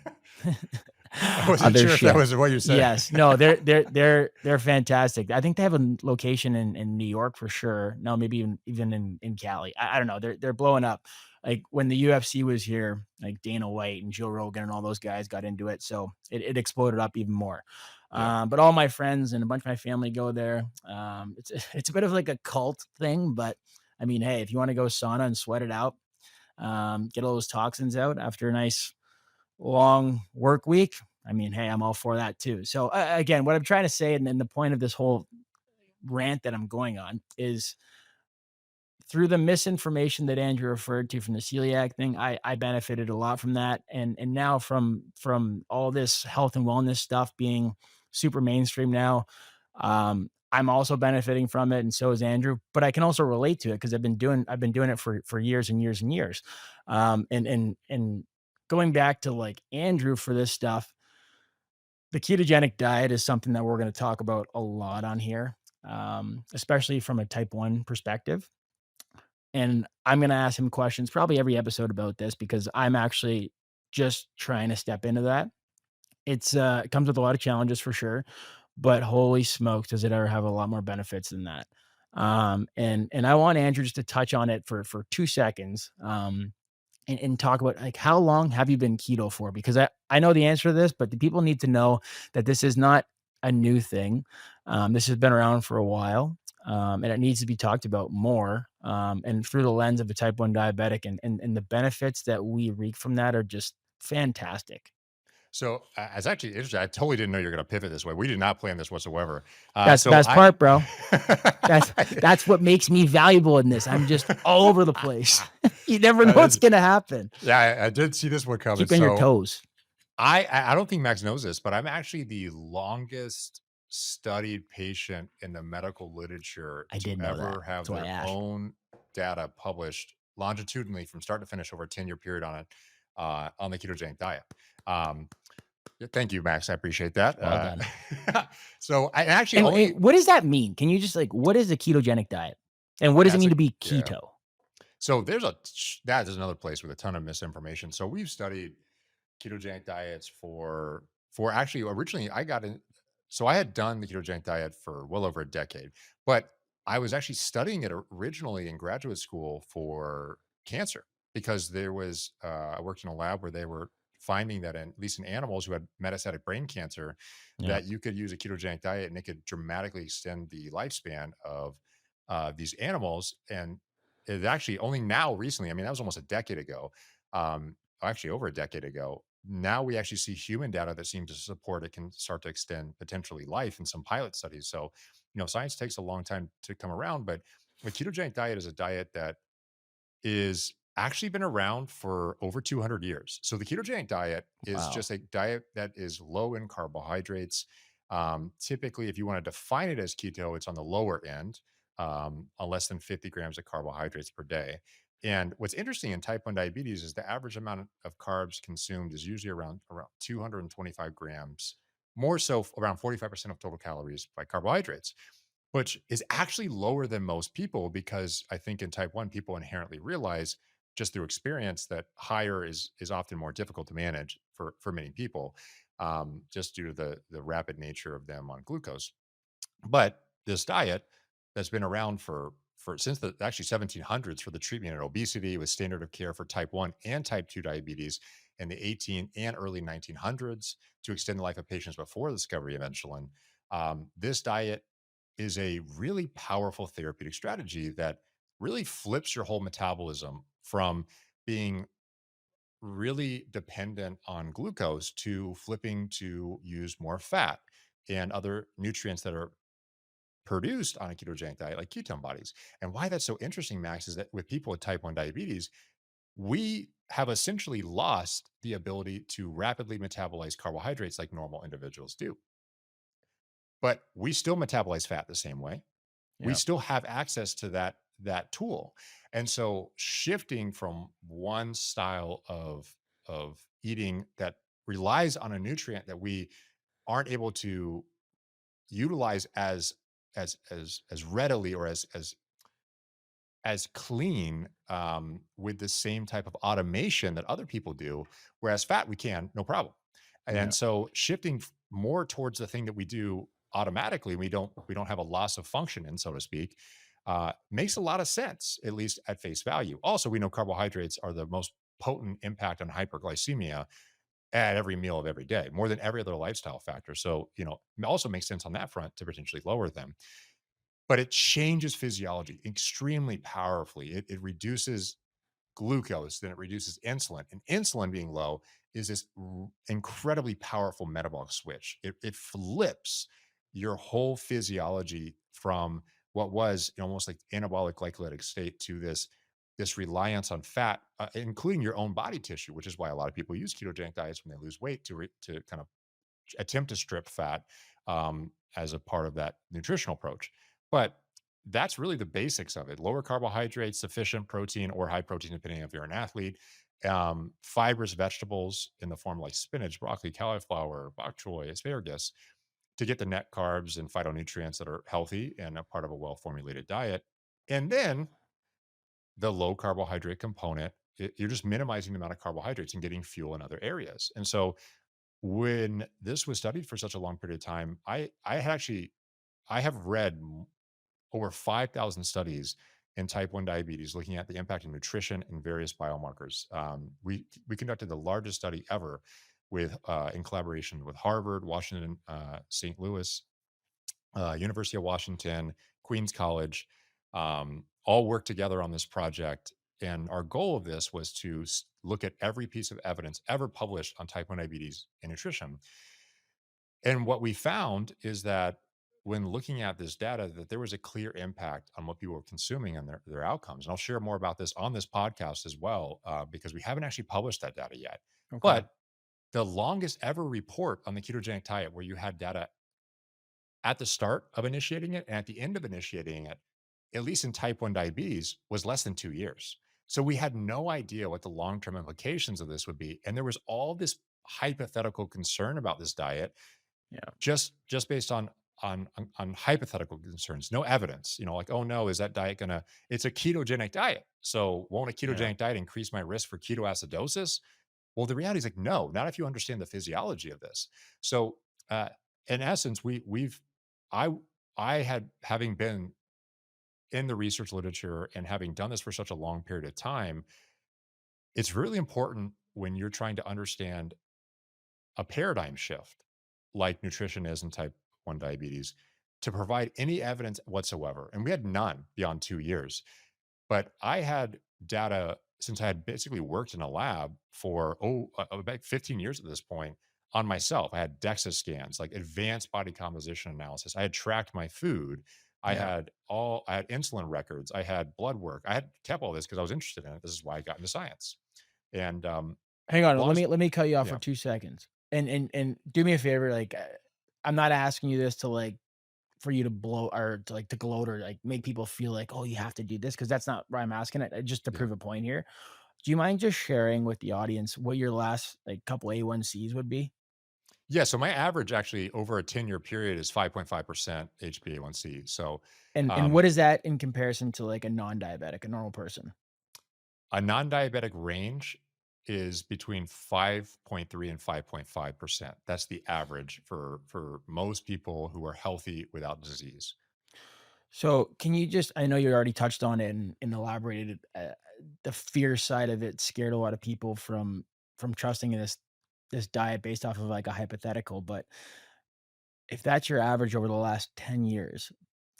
[SPEAKER 1] I wasn't sure if that
[SPEAKER 2] Othership.
[SPEAKER 1] was what you're saying.
[SPEAKER 2] Yes. No, they're fantastic. I think they have a location in New York for sure. No, maybe even in Cali. I don't know. They're blowing up. Like when the UFC was here, like Dana White and Joe Rogan and all those guys got into it, so it exploded up even more.
[SPEAKER 1] Yeah.
[SPEAKER 2] But all my friends and a bunch of my family go there. It's a bit of like a cult thing, but I mean, hey, if you want to go sauna and sweat it out, get all those toxins out after a nice long work week, I mean, hey, I'm all for that too. So again, what I'm trying to say, and the point of this whole rant that I'm going on is through the misinformation that Andrew referred to from the celiac thing, I benefited a lot from that, and now from all this health and wellness stuff being super mainstream now, I'm also benefiting from it, and so is Andrew. But I can also relate to it because I've been doing it for years and years and years, and going back to like Andrew for this stuff, the ketogenic diet is something that we're going to talk about a lot on here, especially from a type 1 perspective. And I'm going to ask him questions probably every episode about this because I'm actually just trying to step into that. It comes with a lot of challenges for sure, but holy smokes, does it ever have a lot more benefits than that. And I want Andrew just to touch on it for 2 seconds. And talk about like how long have you been keto for? Because I know the answer to this, but the people need to know that this is not a new thing. This has been around for a while, and it needs to be talked about more. And through the lens of a type 1 diabetic, and the benefits that we reap from that are just fantastic.
[SPEAKER 1] So, it's actually interesting. I totally didn't know you were gonna pivot this way. We did not plan this whatsoever.
[SPEAKER 2] That's the
[SPEAKER 1] So
[SPEAKER 2] best
[SPEAKER 1] I
[SPEAKER 2] part, bro. That's what makes me valuable in this. I'm just all over the place. You never know
[SPEAKER 1] That
[SPEAKER 2] what's
[SPEAKER 1] is
[SPEAKER 2] gonna happen.
[SPEAKER 1] yeah, I did see this one coming.
[SPEAKER 2] Keep you on your
[SPEAKER 1] So
[SPEAKER 2] toes.
[SPEAKER 1] I don't think Max knows this, but I'm actually the longest studied patient in the medical literature
[SPEAKER 2] I
[SPEAKER 1] to
[SPEAKER 2] did know that.
[SPEAKER 1] ever have
[SPEAKER 2] That's why I
[SPEAKER 1] their
[SPEAKER 2] asked.
[SPEAKER 1] own data published longitudinally from start to finish over a 10-year period on the ketogenic diet. Um, yeah, thank you, Max. I appreciate that.
[SPEAKER 2] Well done.
[SPEAKER 1] So I actually
[SPEAKER 2] And
[SPEAKER 1] only
[SPEAKER 2] what does that mean? Can you just like what is a ketogenic diet? And what does it
[SPEAKER 1] that's
[SPEAKER 2] mean
[SPEAKER 1] a
[SPEAKER 2] to be
[SPEAKER 1] yeah.
[SPEAKER 2] keto?
[SPEAKER 1] So that is another place with a ton of misinformation. So we've studied ketogenic diets for actually originally I got in so I had done the ketogenic diet for well over a decade, but I was actually studying it originally in graduate school for cancer because there was I worked in a lab where they were finding that in, at least in animals who had metastatic brain cancer
[SPEAKER 2] Yeah.
[SPEAKER 1] that you could use a ketogenic diet and it could dramatically extend the lifespan of these animals. And it actually only now recently, I mean that was almost a decade ago, actually over a decade ago. Now we actually see human data that seem to support it can start to extend potentially life in some pilot studies. So, science takes a long time to come around, but the ketogenic diet is a diet that is actually been around for over 200 years. So the ketogenic diet is
[SPEAKER 2] Wow.
[SPEAKER 1] just a diet that is low in carbohydrates. Typically, if you want to define it as keto, it's on the lower end, on less than 50 grams of carbohydrates per day. And what's interesting in type 1 diabetes is the average amount of carbs consumed is usually around 225 grams, more so around 45% of total calories by carbohydrates, which is actually lower than most people because I think in type 1 people inherently realize just through experience that higher is often more difficult to manage for many people, just due to the rapid nature of them on glucose. But this diet that's been around for since the actually 1700s for the treatment of obesity was standard of care for type 1 and type 2 diabetes in the 18 and early 1900s to extend the life of patients before the discovery of insulin. This diet is a really powerful therapeutic strategy that really flips your whole metabolism from being really dependent on glucose to flipping to use more fat and other nutrients that are produced on a ketogenic diet, like ketone bodies. And why that's so interesting, Max, is that with people with type 1 diabetes, we have essentially lost the ability to rapidly metabolize carbohydrates like normal individuals do. But we still metabolize fat the same way. We
[SPEAKER 2] Yeah.
[SPEAKER 1] still have access to that tool. And so shifting from one style of eating that relies on a nutrient that we aren't able to utilize as readily or as clean, with the same type of automation that other people do, whereas fat we can, no problem.
[SPEAKER 2] Yeah.
[SPEAKER 1] And so shifting more towards the thing that we do automatically, we don't have a loss of function in, so to speak, makes a lot of sense, at least at face value. Also, we know carbohydrates are the most potent impact on hyperglycemia at every meal of every day, more than every other lifestyle factor. So, it also makes sense on that front to potentially lower them, but it changes physiology extremely powerfully. It reduces glucose, then it reduces insulin. And insulin being low is this incredibly powerful metabolic switch. It flips your whole physiology from what was almost like anabolic glycolytic state to this reliance on fat, including your own body tissue, which is why a lot of people use ketogenic diets when they lose weight to kind of attempt to strip fat, as a part of that nutritional approach. But that's really the basics of it: lower carbohydrates, sufficient protein or high protein, depending if you're an athlete. Fibrous vegetables in the form like spinach, broccoli, cauliflower, bok choy, asparagus to get the net carbs and phytonutrients that are healthy and a part of a well formulated diet. And then the low carbohydrate component, you're just minimizing the amount of carbohydrates and getting fuel in other areas. And so when this was studied for such a long period of time, I have read over 5,000 studies in type 1 diabetes looking at the impact of nutrition and various biomarkers. We conducted the largest study ever in collaboration with Harvard, Washington, St. Louis, University of Washington, Queens College, all worked together on this project. And our goal of this was to look at every piece of evidence ever published on type 1 diabetes and nutrition. And what we found is that when looking at this data, that there was a clear impact on what people were consuming and their outcomes. And I'll share more about this on this podcast as well, because we haven't actually published that data yet.
[SPEAKER 2] Okay.
[SPEAKER 1] But the longest ever report on the ketogenic diet where you had data at the start of initiating it and at the end of initiating it, at least in type 1 diabetes, was less than 2 years. So we had no idea what the long term implications of this would be. And there was all this hypothetical concern about this diet
[SPEAKER 2] Yeah.
[SPEAKER 1] just based on hypothetical concerns, no evidence. Like, oh no, is that diet gonna? It's a ketogenic diet, so won't a
[SPEAKER 2] Yeah.
[SPEAKER 1] ketogenic diet increase my risk for ketoacidosis? Well, the reality is like, no, not if you understand the physiology of this. So, in essence, I, I had having been in the research literature and having done this for such a long period of time, it's really important when you're trying to understand a paradigm shift like nutrition is in type 1 diabetes to provide any evidence whatsoever. And we had none beyond 2 years. But I had data since I had basically worked in a lab for, about 15 years at this point on myself. I had DEXA scans, like advanced body composition analysis. I had tracked my food.
[SPEAKER 2] Yeah.
[SPEAKER 1] I had insulin records. I had blood work. I had kept all this because I was interested in it. This is why I got into science. And
[SPEAKER 2] Hang on,
[SPEAKER 1] long,
[SPEAKER 2] let me cut you off for
[SPEAKER 1] yeah.
[SPEAKER 2] 2 seconds. And do me a favor, like, I'm not asking you this to, like, for you to blow or to, like, to gloat or, like, make people feel like, "Oh, you have to do this," because that's not why I'm asking it, just to
[SPEAKER 1] Yeah.
[SPEAKER 2] prove a point here. Do you mind just sharing with the audience what your last, like, couple A1Cs would be?
[SPEAKER 1] Yeah, so my average actually over a 10-year period is 5.5% HbA1c. So,
[SPEAKER 2] And
[SPEAKER 1] um,
[SPEAKER 2] what is that in comparison to, like, a non-diabetic, a normal person?
[SPEAKER 1] a non-diabetic range is between 5.3 and 5.5%. That's the average for most people who are healthy without disease.
[SPEAKER 2] So, can you just I know you already touched on it and elaborated, the fear side of it scared a lot of people from trusting in this diet based off of, like, a hypothetical, but if that's your average over the last 10 years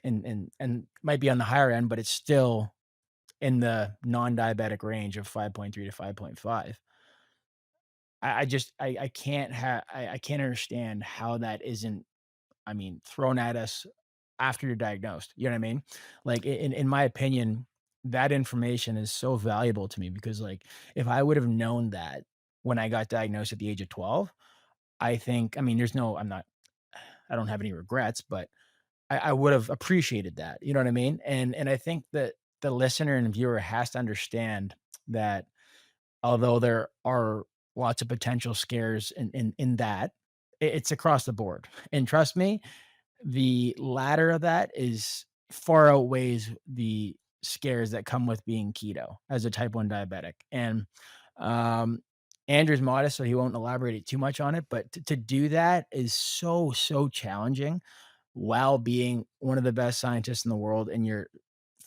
[SPEAKER 2] and might be on the higher end, but it's still in the non-diabetic range of 5.3 to 5.5. I just I can't understand how that isn't, I mean, thrown at us after you're diagnosed, you know what I mean? Like, in my opinion, that information is so valuable to me because, like, if I would have known that when I got diagnosed at the age of 12, I think, I mean, there's no I don't have any regrets, but I would have appreciated that, you know what I mean? And I think that the listener and viewer has to understand that although there are lots of potential scares in that, it's across the board. And trust me, the latter of that is far outweighs the scares that come with being keto as a type 1 diabetic. And um, Andrew's modest, so he won't elaborate it too much on it. But to do that is so, so challenging while being one of the best scientists in the world in your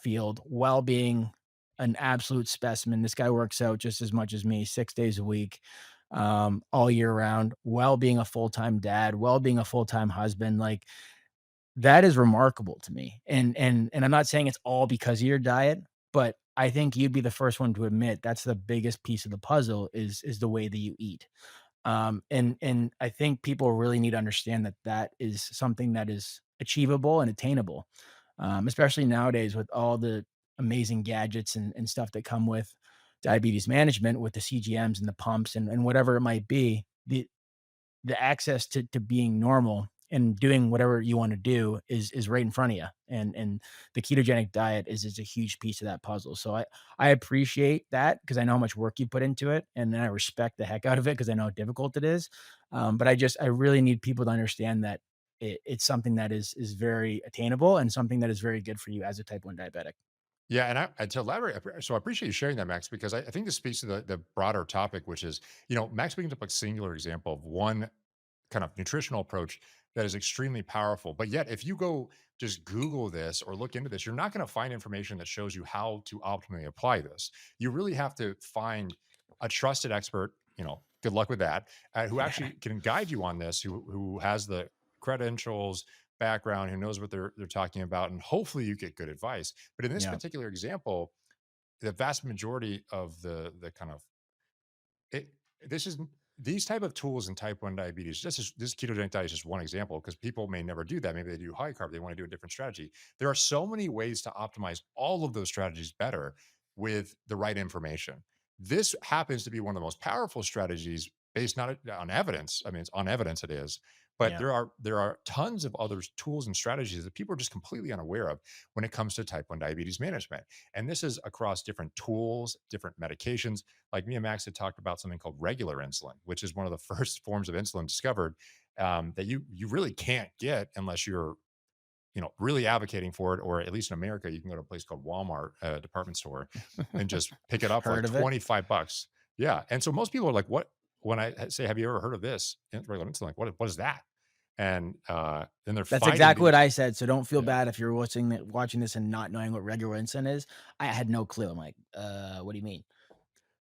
[SPEAKER 2] field, while being an absolute specimen. This guy works out just as much as me, 6 days a week, all year round, while being a full-time dad, while being a full-time husband. Like, that is remarkable to me, and I'm not saying it's all because of your diet, but I think you'd be the first one to admit that's the biggest piece of the puzzle is the way that you eat. And I think people really need to understand that that is something that is achievable and attainable, especially nowadays with all the amazing gadgets and stuff that come with diabetes management, with the CGMs and the pumps and whatever it might be. The access to being normal and doing whatever you want to do is right in front of you. And the ketogenic diet is a huge piece of that puzzle. So I appreciate that because I know how much work you put into it, and then I respect the heck out of it because I know how difficult it is. But I really need people to understand that it's something that is very attainable and something that is very good for you as a type 1 diabetic.
[SPEAKER 1] Yeah, and to elaborate, so I appreciate you sharing that, Max, because I think this speaks to the broader topic, which is, Max brings up a singular example of one kind of nutritional approach that is extremely powerful. But yet, if you go just Google this or look into this, you're not going to find information that shows you how to optimally apply this. You really have to find a trusted expert. Good luck with that. Who actually can guide you on this, who has the credentials, background, who knows what they're talking about, and hopefully you get good advice. But in this
[SPEAKER 2] Yeah.
[SPEAKER 1] particular example, the vast majority of the kind of it this is these type of tools in type 1 diabetes, this ketogenic diet is just one example because people may never do that. Maybe they do high carb, they want to do a different strategy. There are so many ways to optimize all of those strategies better with the right information. This happens to be one of the most powerful strategies based not on evidence. I mean, it's on evidence it is, but
[SPEAKER 2] Yeah.
[SPEAKER 1] there are tons of other tools and strategies that people are just completely unaware of when it comes to type 1 diabetes management. And this is across different tools, different medications. Like me and Max had talked about something called regular insulin, which is one of the first forms of insulin discovered, that you really can't get unless you're really advocating for it, or at least in America, you can go to a place called Walmart, department store, and just pick it up for like
[SPEAKER 2] Heard of it?
[SPEAKER 1] 25 bucks. Yeah, and so most people are like, "What?" When I say, "Have you ever heard of this regular insulin?" Like, what is that? And then they're
[SPEAKER 2] That's
[SPEAKER 1] finding
[SPEAKER 2] exactly what
[SPEAKER 1] these.
[SPEAKER 2] I said, so don't feel
[SPEAKER 1] Yeah.
[SPEAKER 2] bad if you're watching this and not knowing what regular insulin is. I had no clue. I'm like, what do you mean?"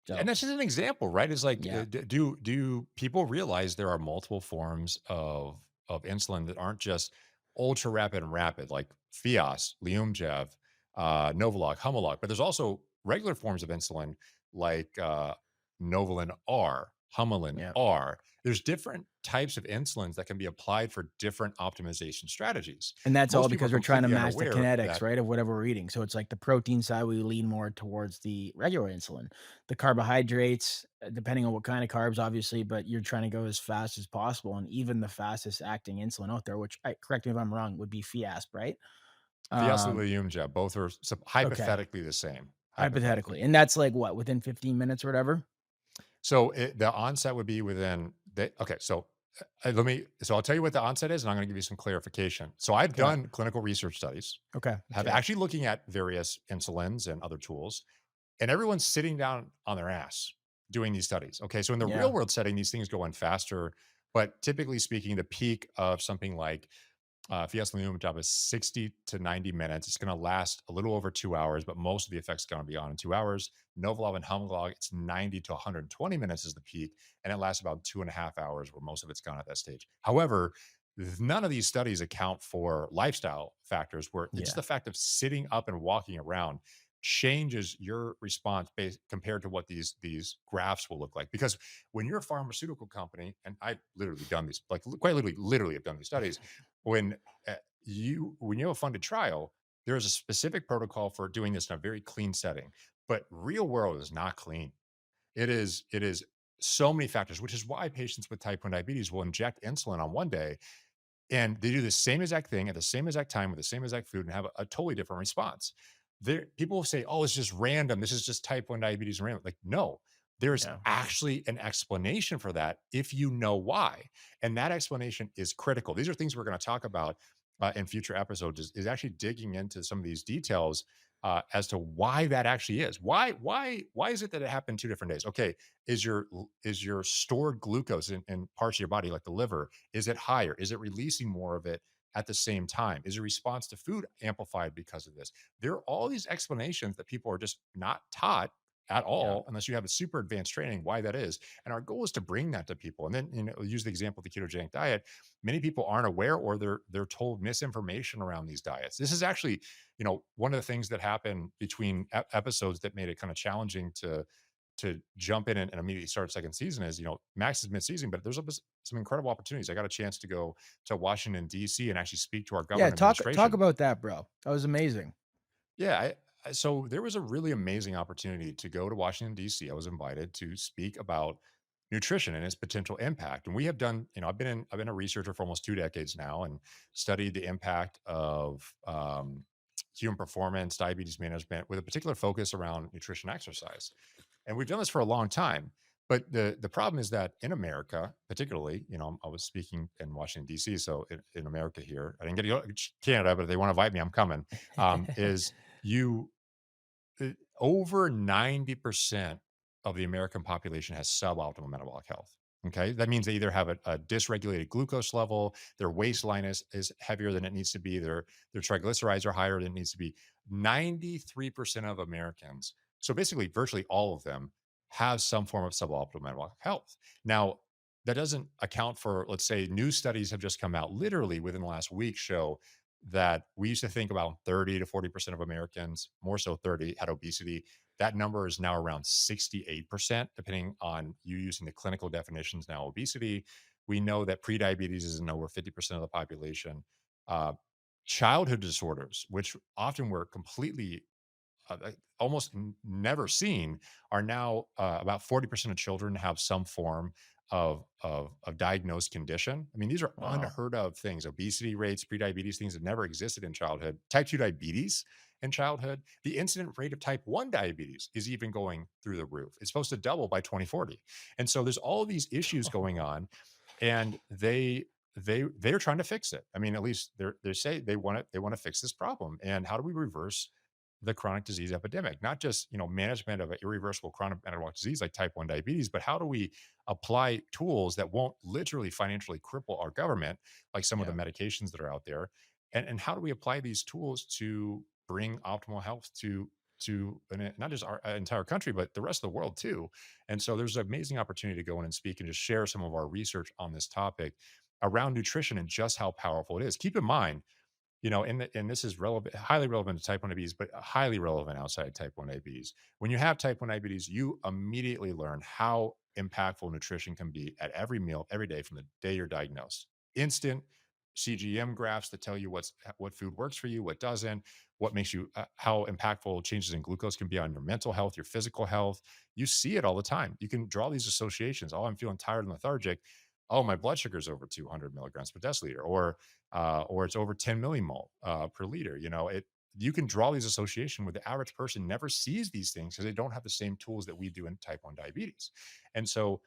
[SPEAKER 1] And
[SPEAKER 2] So,
[SPEAKER 1] that's just an example, right? It's like,
[SPEAKER 2] yeah,
[SPEAKER 1] do people realize there are multiple forms of insulin that aren't just ultra rapid and rapid, like Fias, Liumjev, Novolog, Humalog, but there's also regular forms of insulin like Novolin R, Humulin
[SPEAKER 2] yeah.
[SPEAKER 1] R. There's different types of insulins that can be applied for different optimization strategies.
[SPEAKER 2] And that's all
[SPEAKER 1] Most people are
[SPEAKER 2] because we're trying to
[SPEAKER 1] completely
[SPEAKER 2] match the
[SPEAKER 1] unaware
[SPEAKER 2] kinetics,
[SPEAKER 1] that.
[SPEAKER 2] right, of whatever we're eating. So it's like the protein side, we lean more towards the regular insulin. The carbohydrates, depending on what kind of carbs, obviously, but you're trying to go as fast as possible. And even the fastest acting insulin out there, which correct me if I'm wrong, would be Fiasp, right?
[SPEAKER 1] Fiasp and
[SPEAKER 2] Um,
[SPEAKER 1] Liumjev, both are
[SPEAKER 2] okay,
[SPEAKER 1] hypothetically the same. Hypothetically.
[SPEAKER 2] hypothetically, and that's like what, within 15 minutes or whatever.
[SPEAKER 1] So the onset would be okay. So I'll tell you what the onset is, and I'm going to give you some clarification. So I've
[SPEAKER 2] Okay,
[SPEAKER 1] done clinical research studies,
[SPEAKER 2] okay,
[SPEAKER 1] have
[SPEAKER 2] okay,
[SPEAKER 1] actually looking at various insulins and other tools, and everyone's sitting down on their ass doing these studies. Okay. So in the real
[SPEAKER 2] yeah,
[SPEAKER 1] world setting, these things go in faster, but typically speaking, the peak of something like Fiesta Lumen job is 60 to 90 minutes. It's going to last a little over 2 hours, but most of the effects going to be on in 2 hours. Novolog and Humalog, it's 90 to 120 minutes is the peak, and it lasts about 2.5 hours, where most of it's gone at that stage. However, none of these studies account for lifestyle factors, where just
[SPEAKER 2] yeah,
[SPEAKER 1] the fact of sitting up and walking around changes your response based compared to what these graphs will look like. Because when you're a pharmaceutical company, and I've literally done these, like quite literally have done these studies, when when you have a funded trial, there is a specific protocol for doing this in a very clean setting. But real world is not clean. It is so many factors, which is why patients with type 1 diabetes will inject insulin on one day, and they do the same exact thing at the same exact time with the same exact food and have a totally different response. People will say, "Oh, it's just random. This is just type 1 diabetes and random." Like, no, there's
[SPEAKER 2] yeah,
[SPEAKER 1] actually an explanation for that if you know why. And that explanation is critical. These are things we're going to talk about in future episodes, is actually digging into some of these details as to why that actually is. Why is it that it happened 2 different days? Okay, is your stored glucose in parts of your body, like the liver, is it higher? Is it releasing more of it at the same time? Is your response to food amplified because of this? There are all these explanations that people are just not taught at
[SPEAKER 2] yeah,
[SPEAKER 1] all, unless you have a super advanced training, why that is. And our goal is to bring that to people. And then, use the example of the ketogenic diet. Many people aren't aware, or they're told misinformation around these diets. This is actually, one of the things that happened between episodes that made it kind of challenging to jump in and immediately start second season is, Max is mid-season, but there's some incredible opportunities. I got a chance to go to Washington, D.C. and actually speak to our
[SPEAKER 2] yeah.
[SPEAKER 1] government
[SPEAKER 2] Talk
[SPEAKER 1] administration.
[SPEAKER 2] about that, bro. That was amazing.
[SPEAKER 1] Yeah, so there was a really amazing opportunity to go to Washington, D.C. I was invited to speak about nutrition and its potential impact. And we have done, I've been a researcher for almost 2 decades now, and studied the impact of human performance, diabetes management, with a particular focus around nutrition exercise. And we've done this for a long time. But the problem is that in America, particularly, I was speaking in Washington D.C., so in America here, I didn't get to go to Canada, but if they want to invite me, I'm coming. Is you Over 90% of the American population has suboptimal metabolic health. Okay. That means they either have a dysregulated glucose level, their waistline is heavier than it needs to be, their triglycerides are higher than it needs to be. 93% of Americans, so basically virtually all of them, have some form of suboptimal metabolic health. Now, that doesn't account for, let's say, new studies have just come out literally within the last week show that we used to think about 30 to 40% of Americans, more so 30, had obesity. That number is now around 68%, depending on you using the clinical definitions now. Obesity, we know that prediabetes is in over 50% of the population. Uh, Childhood disorders, which often were completely almost never seen, are now about 40% of children have some form of diagnosed condition. I mean, these are
[SPEAKER 2] Wow.
[SPEAKER 1] unheard of things. Obesity rates, prediabetes, things that never existed in childhood. Type 2 diabetes in childhood. The incident rate of type 1 diabetes is even going through the roof. It's supposed to double by 2040. And so there's all these issues going on, and they're trying to fix it. I mean, at least they say they want to fix this problem. And how do we reverse the chronic disease epidemic? Not just, management of an irreversible chronic metabolic disease like type 1 diabetes, but how do we apply tools that won't literally financially cripple our government, like some of the
[SPEAKER 2] Yeah.
[SPEAKER 1] medications that are out there? And how do we apply these tools to bring optimal health not just our entire country, but the rest of the world too? And so there's an amazing opportunity to go in and speak and just share some of our research on this topic around nutrition and just how powerful it is. Keep in mind, and this is relevant, highly relevant to type 1 diabetes, but highly relevant outside type 1 diabetes. When you have type 1 diabetes, you immediately learn how impactful nutrition can be at every meal, every day from the day you're diagnosed. Instant CGM graphs that tell you what food works for you, what doesn't, what makes you, how impactful changes in glucose can be on your mental health, your physical health. You see it all the time. You can draw these associations. Oh, I'm feeling tired and lethargic. Oh, my blood sugar is over 200 milligrams per deciliter, or it's over 10 millimole per liter. You can draw these association where the average person never sees these things because they don't have the same tools that we do in type 1 diabetes. And so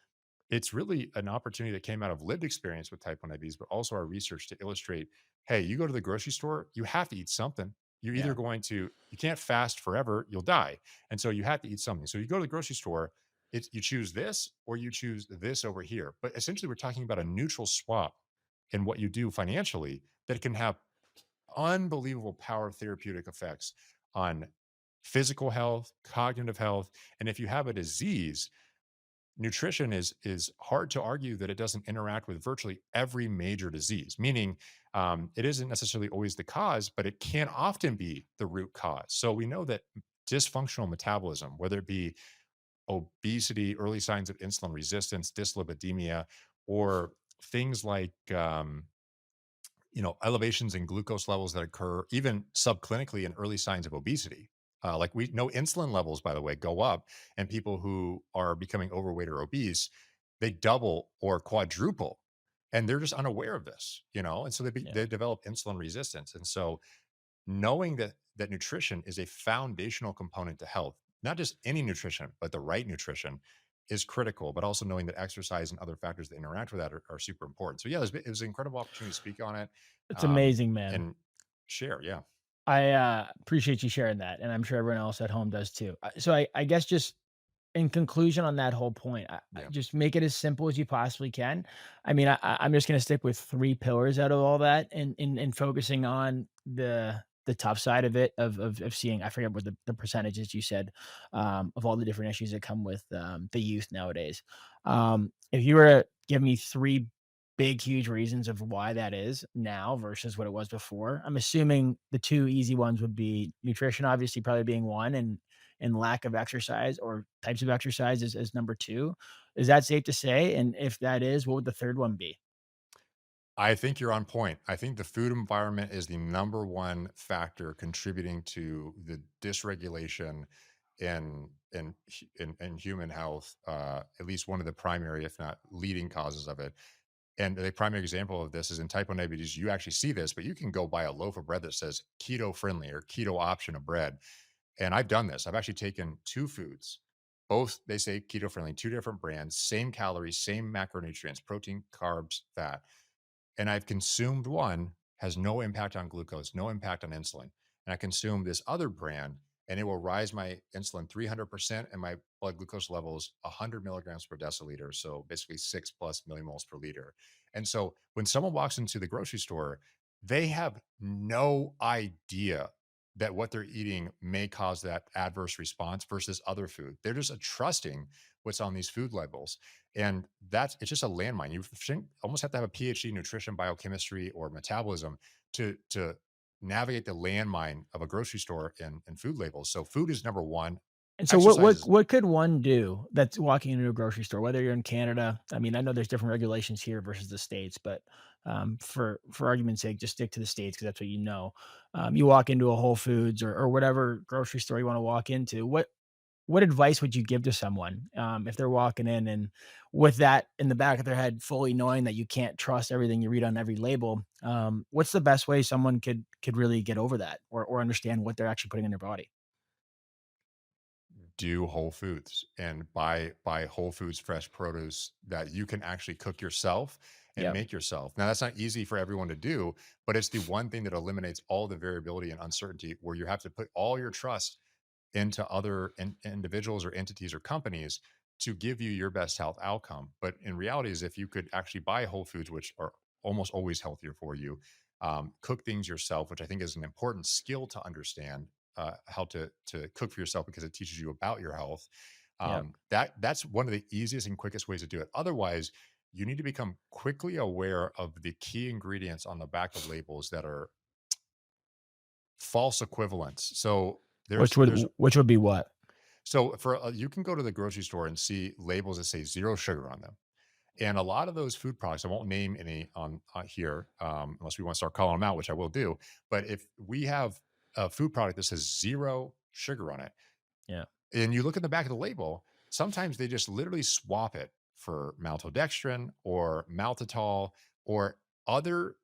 [SPEAKER 1] it's really an opportunity that came out of lived experience with type 1 diabetes, but also our research to illustrate, hey, you go to the grocery store, you have to eat something.
[SPEAKER 2] Yeah.
[SPEAKER 1] You can't fast forever, you'll die. And so you have to eat something. So you go to the grocery store, you choose this or you choose this over here. But essentially, we're talking about a neutral swap in what you do financially that can have unbelievable power therapeutic effects on physical health, cognitive health. And if you have a disease, nutrition is hard to argue that it doesn't interact with virtually every major disease, meaning it isn't necessarily always the cause, but it can often be the root cause. So we know that dysfunctional metabolism, whether it be obesity, early signs of insulin resistance, dyslipidemia, or things like elevations in glucose levels that occur even subclinically in early signs of obesity. Like we know insulin levels, by the way, go up, and people who are becoming overweight or obese, they double or quadruple, and they're just unaware of this, and so
[SPEAKER 2] Yeah.
[SPEAKER 1] they develop insulin resistance. And so knowing that nutrition is a foundational component to health, not just any nutrition, but the right nutrition is critical, but also knowing that exercise and other factors that interact with that are super important. So yeah, it was an incredible opportunity to speak on it,
[SPEAKER 2] It's
[SPEAKER 1] um,
[SPEAKER 2] amazing, man.
[SPEAKER 1] and share. Yeah.
[SPEAKER 2] I appreciate you sharing that, and I'm sure everyone else at home does too. So I guess just in conclusion on that whole point,
[SPEAKER 1] Yeah.
[SPEAKER 2] just make it as simple as you possibly can. I mean, I'm just going to stick with three pillars out of all that, and focusing on the tough side of it, of seeing. I forget what the percentages you said, of all the different issues that come with the youth nowadays. If you were to give me three big, huge reasons of why that is now versus what it was before, I'm assuming the two easy ones would be nutrition, obviously, probably being one, and lack of exercise or types of exercise is number 2. Is that safe to say? And if that is, what would the third one be?
[SPEAKER 1] I think you're on point. I think the food environment is the number one factor contributing to the dysregulation in human health. At least one of the primary, if not leading, causes of it. And the primary example of this is in type 1 diabetes. You actually see this, but you can go buy a loaf of bread that says keto friendly or keto option of bread. And I've done this. I've actually taken two foods. Both they say keto friendly, two different brands, same calories, same macronutrients, protein, carbs, fat, and I've consumed one, has no impact on glucose, no impact on insulin. And I consumed this other brand, and it will rise my insulin 300% and my blood glucose levels 100 milligrams per deciliter. So basically 6+ millimoles per liter. And so when someone walks into the grocery store, they have no idea that what they're eating may cause that adverse response versus other food. They're just trusting what's on these food labels. And it's just a landmine. You almost have to have a PhD in nutrition, biochemistry, or metabolism to navigate the landmine of a grocery store and food labels. So food is number one.
[SPEAKER 2] And so what
[SPEAKER 1] Exercise
[SPEAKER 2] what
[SPEAKER 1] is
[SPEAKER 2] what could one do that's walking into a grocery store, whether you're in Canada? I mean, I know there's different regulations here versus the States, but for argument's sake, just stick to the States because that's what you know. You walk into a Whole Foods or whatever grocery store you want to walk into. What advice would you give to someone if they're walking in and with that in the back of their head, fully knowing that you can't trust everything you read on every label? What's the best way someone could really get over that or understand what they're actually putting in their body?
[SPEAKER 1] do Whole Foods and buy Whole Foods fresh produce that you can actually cook yourself and
[SPEAKER 2] Yep.
[SPEAKER 1] make yourself. Now that's not easy for everyone to do, but it's the one thing that eliminates all the variability and uncertainty where you have to put all your trust into other individuals or entities or companies to give you your best health outcome. But in reality, is if you could actually buy Whole Foods, which are almost always healthier for you, cook things yourself, which I think is an important skill to understand how to cook for yourself because it teaches you about your health.
[SPEAKER 2] Yep.
[SPEAKER 1] That's one of the easiest and quickest ways to do it. Otherwise, you need to become quickly aware of the key ingredients on the back of labels that are false equivalents. So there's
[SPEAKER 2] Which would be what?
[SPEAKER 1] so for you can go to the grocery store and see labels that say zero sugar on them. And a lot of those food products, I won't name any on here unless we want to start calling them out, which I will do. But if we have a food product that says zero sugar on it,
[SPEAKER 2] Yeah.
[SPEAKER 1] and you look at the back of the label, sometimes they just literally swap it for maltodextrin or maltitol or other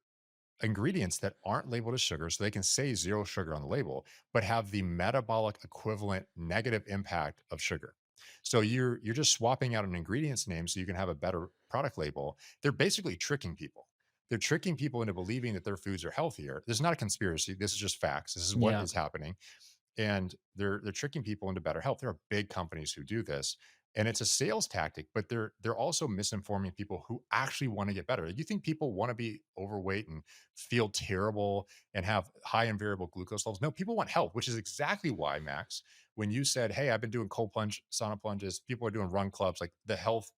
[SPEAKER 1] ingredients that aren't labeled as sugar, so they can say zero sugar on the label, but have the metabolic equivalent negative impact of sugar. So you're just swapping out an ingredient's name so you can have a better product label. They're basically tricking people. They're tricking people into believing that their foods are healthier. This is not a conspiracy. This is just facts. This is what
[SPEAKER 2] Yeah.
[SPEAKER 1] is happening, and they're tricking people into better health. There are big companies who do this, and it's a sales tactic, but they're also misinforming people who actually want to get better. You think people want to be overweight and feel terrible and have high and variable glucose levels? No, people want health, which is exactly why, Max, when you said, "Hey, I've been doing cold plunge sauna plunges," people are doing run clubs, like the health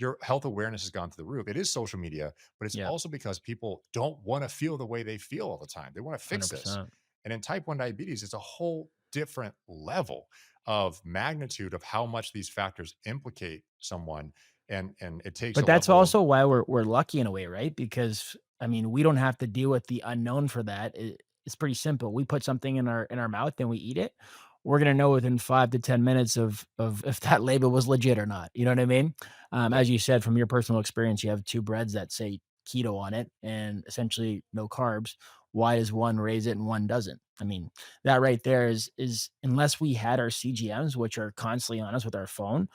[SPEAKER 1] your health awareness has gone through the roof. It is social media, but it's
[SPEAKER 2] Yeah.
[SPEAKER 1] also because people don't want to feel the way they feel all the time. They want to fix this.
[SPEAKER 2] 100%.
[SPEAKER 1] And in type 1 diabetes, it's a whole different level of magnitude of how much these factors implicate someone. And it takes
[SPEAKER 2] But
[SPEAKER 1] a
[SPEAKER 2] that's
[SPEAKER 1] level of
[SPEAKER 2] also why we're lucky in a way, right? Because I mean, we don't have to deal with the unknown for that. It's pretty simple. We put something in our mouth and we eat it. We're gonna know within 5 to 10 minutes of if that label was legit or not. You know what I mean?
[SPEAKER 1] yep,
[SPEAKER 2] As you said, from your personal experience, you have two breads that say keto on it and essentially no carbs. Why does one raise it and one doesn't? I mean, that right there is unless we had our CGMs, which are constantly on us with our phone,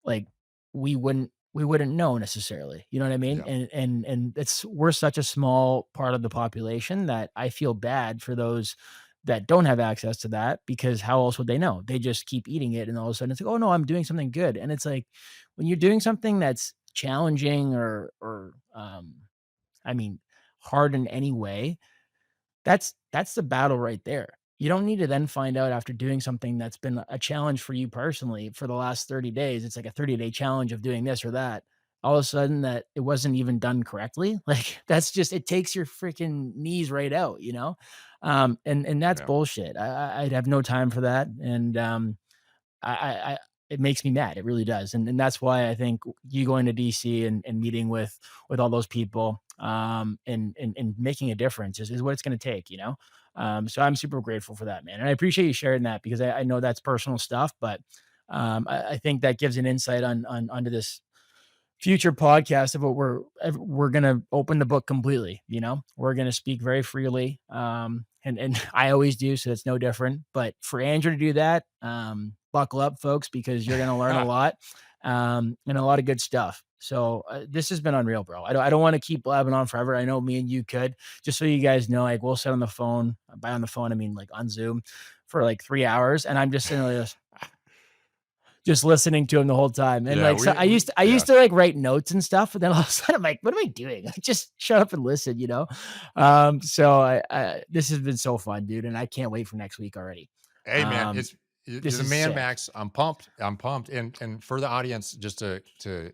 [SPEAKER 2] like we wouldn't know necessarily. You know what I mean?
[SPEAKER 1] yeah,
[SPEAKER 2] And it's we're such a small part of the population that I feel bad for those that don't have access to that because how else would they know? They just keep eating it and all of a sudden it's like, "Oh no, I'm doing something good." And it's like when you're doing something that's challenging or I mean, hard in any way, that's the battle right there. You don't need to then find out after doing something that's been a challenge for you personally for the last 30 days. It's like a 30-day challenge of doing this or that. All of a sudden that it wasn't even done correctly. Like that's just it takes your freaking knees right out, you know? And that's
[SPEAKER 1] yeah.
[SPEAKER 2] bullshit. I'd have no time for that. And I it makes me mad. It really does. And that's why I think you going to DC and meeting with all those people and making a difference is what it's going to take, you know? So I'm super grateful for that, man. And I appreciate you sharing that because I know that's personal stuff, but I think that gives an insight on onto this future podcast of what we're gonna open the book completely. You know, we're gonna speak very freely, and I always do, so it's no different. But for Andrew to do that, buckle up, folks, because you're gonna learn a lot, and a lot of good stuff. So this has been unreal, bro. I don't want to keep blabbing on forever. I know me and you could. Just so you guys know, like we'll sit on the phone. By on the phone, I mean like on Zoom for like 3 hours, and I'm just sitting there just listening to him the whole time. And
[SPEAKER 1] Yeah,
[SPEAKER 2] like, so I
[SPEAKER 1] yeah.
[SPEAKER 2] used to like write notes and stuff, but then all of a sudden I'm like, what am I doing? Like, just shut up and listen, you know? So this has been so fun, dude. And I can't wait for next week already.
[SPEAKER 1] Hey man,
[SPEAKER 2] Um,
[SPEAKER 1] you're
[SPEAKER 2] this
[SPEAKER 1] the
[SPEAKER 2] is
[SPEAKER 1] man,
[SPEAKER 2] sick.
[SPEAKER 1] Max. I'm pumped. I'm pumped. And for the audience, just to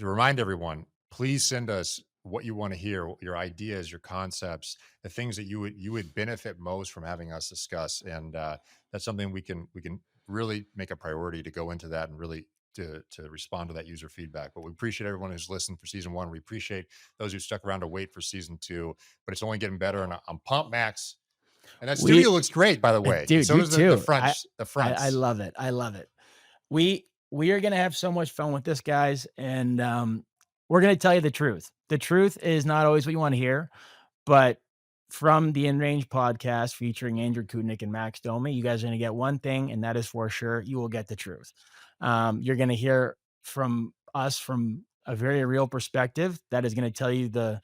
[SPEAKER 1] remind everyone, please send us what you want to hear, your ideas, your concepts, the things that you would benefit most from having us discuss. And that's something we can really make a priority to go into that and really to respond to that user feedback. But we appreciate everyone who's listened for season one. We appreciate those who stuck around to wait for season two. But it's only getting better, and I'm pumped, Max. And that studio
[SPEAKER 2] We,
[SPEAKER 1] looks great, by the way, and
[SPEAKER 2] dude,
[SPEAKER 1] so
[SPEAKER 2] you
[SPEAKER 1] does the
[SPEAKER 2] too.
[SPEAKER 1] fronts the
[SPEAKER 2] I
[SPEAKER 1] fronts.
[SPEAKER 2] love it. I love it. We are gonna have so much fun with this, guys, and we're gonna tell you the truth. The truth is not always what you want to hear, but from the In Range podcast featuring Andrew Koutnik and Max Domi, you guys are going to get one thing, and that is for sure. You will get the truth. You're going to hear from us from a very real perspective that is going to tell you the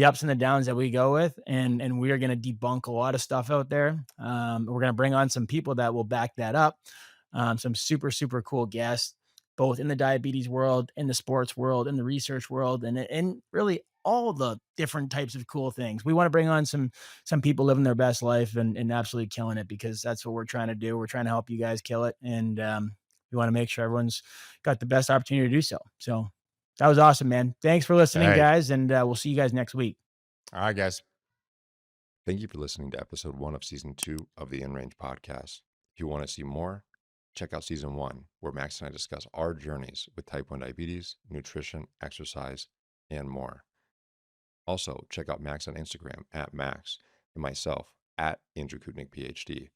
[SPEAKER 2] ups and the downs that we go with, and we are going to debunk a lot of stuff out there. We're going to bring on some people that will back that up. Some super cool guests, both in the diabetes world, in the sports world, in the research world, and really all the different types of cool things. We want to bring on some people living their best life and absolutely killing it, because that's what we're trying to do. We're trying to help you guys kill it, and we want to make sure everyone's got the best opportunity to do so. So that was awesome, man. Thanks for listening,
[SPEAKER 1] Hey,
[SPEAKER 2] guys, and we'll see you guys next week.
[SPEAKER 1] all right, guys. Thank you for listening to episode one of season two of the In Range podcast. If you want to see more, check out season one, where Max and I discuss our journeys with type 1 diabetes, nutrition, exercise, and more. Also, check out Max on Instagram at Max and myself at Andrew Koutnik, PhD.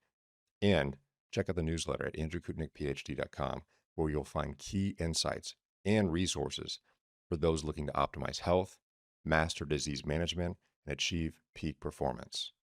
[SPEAKER 1] And check out the newsletter at andrewkoutnikphd.com, where you'll find key insights and resources for those looking to optimize health, master disease management, and achieve peak performance.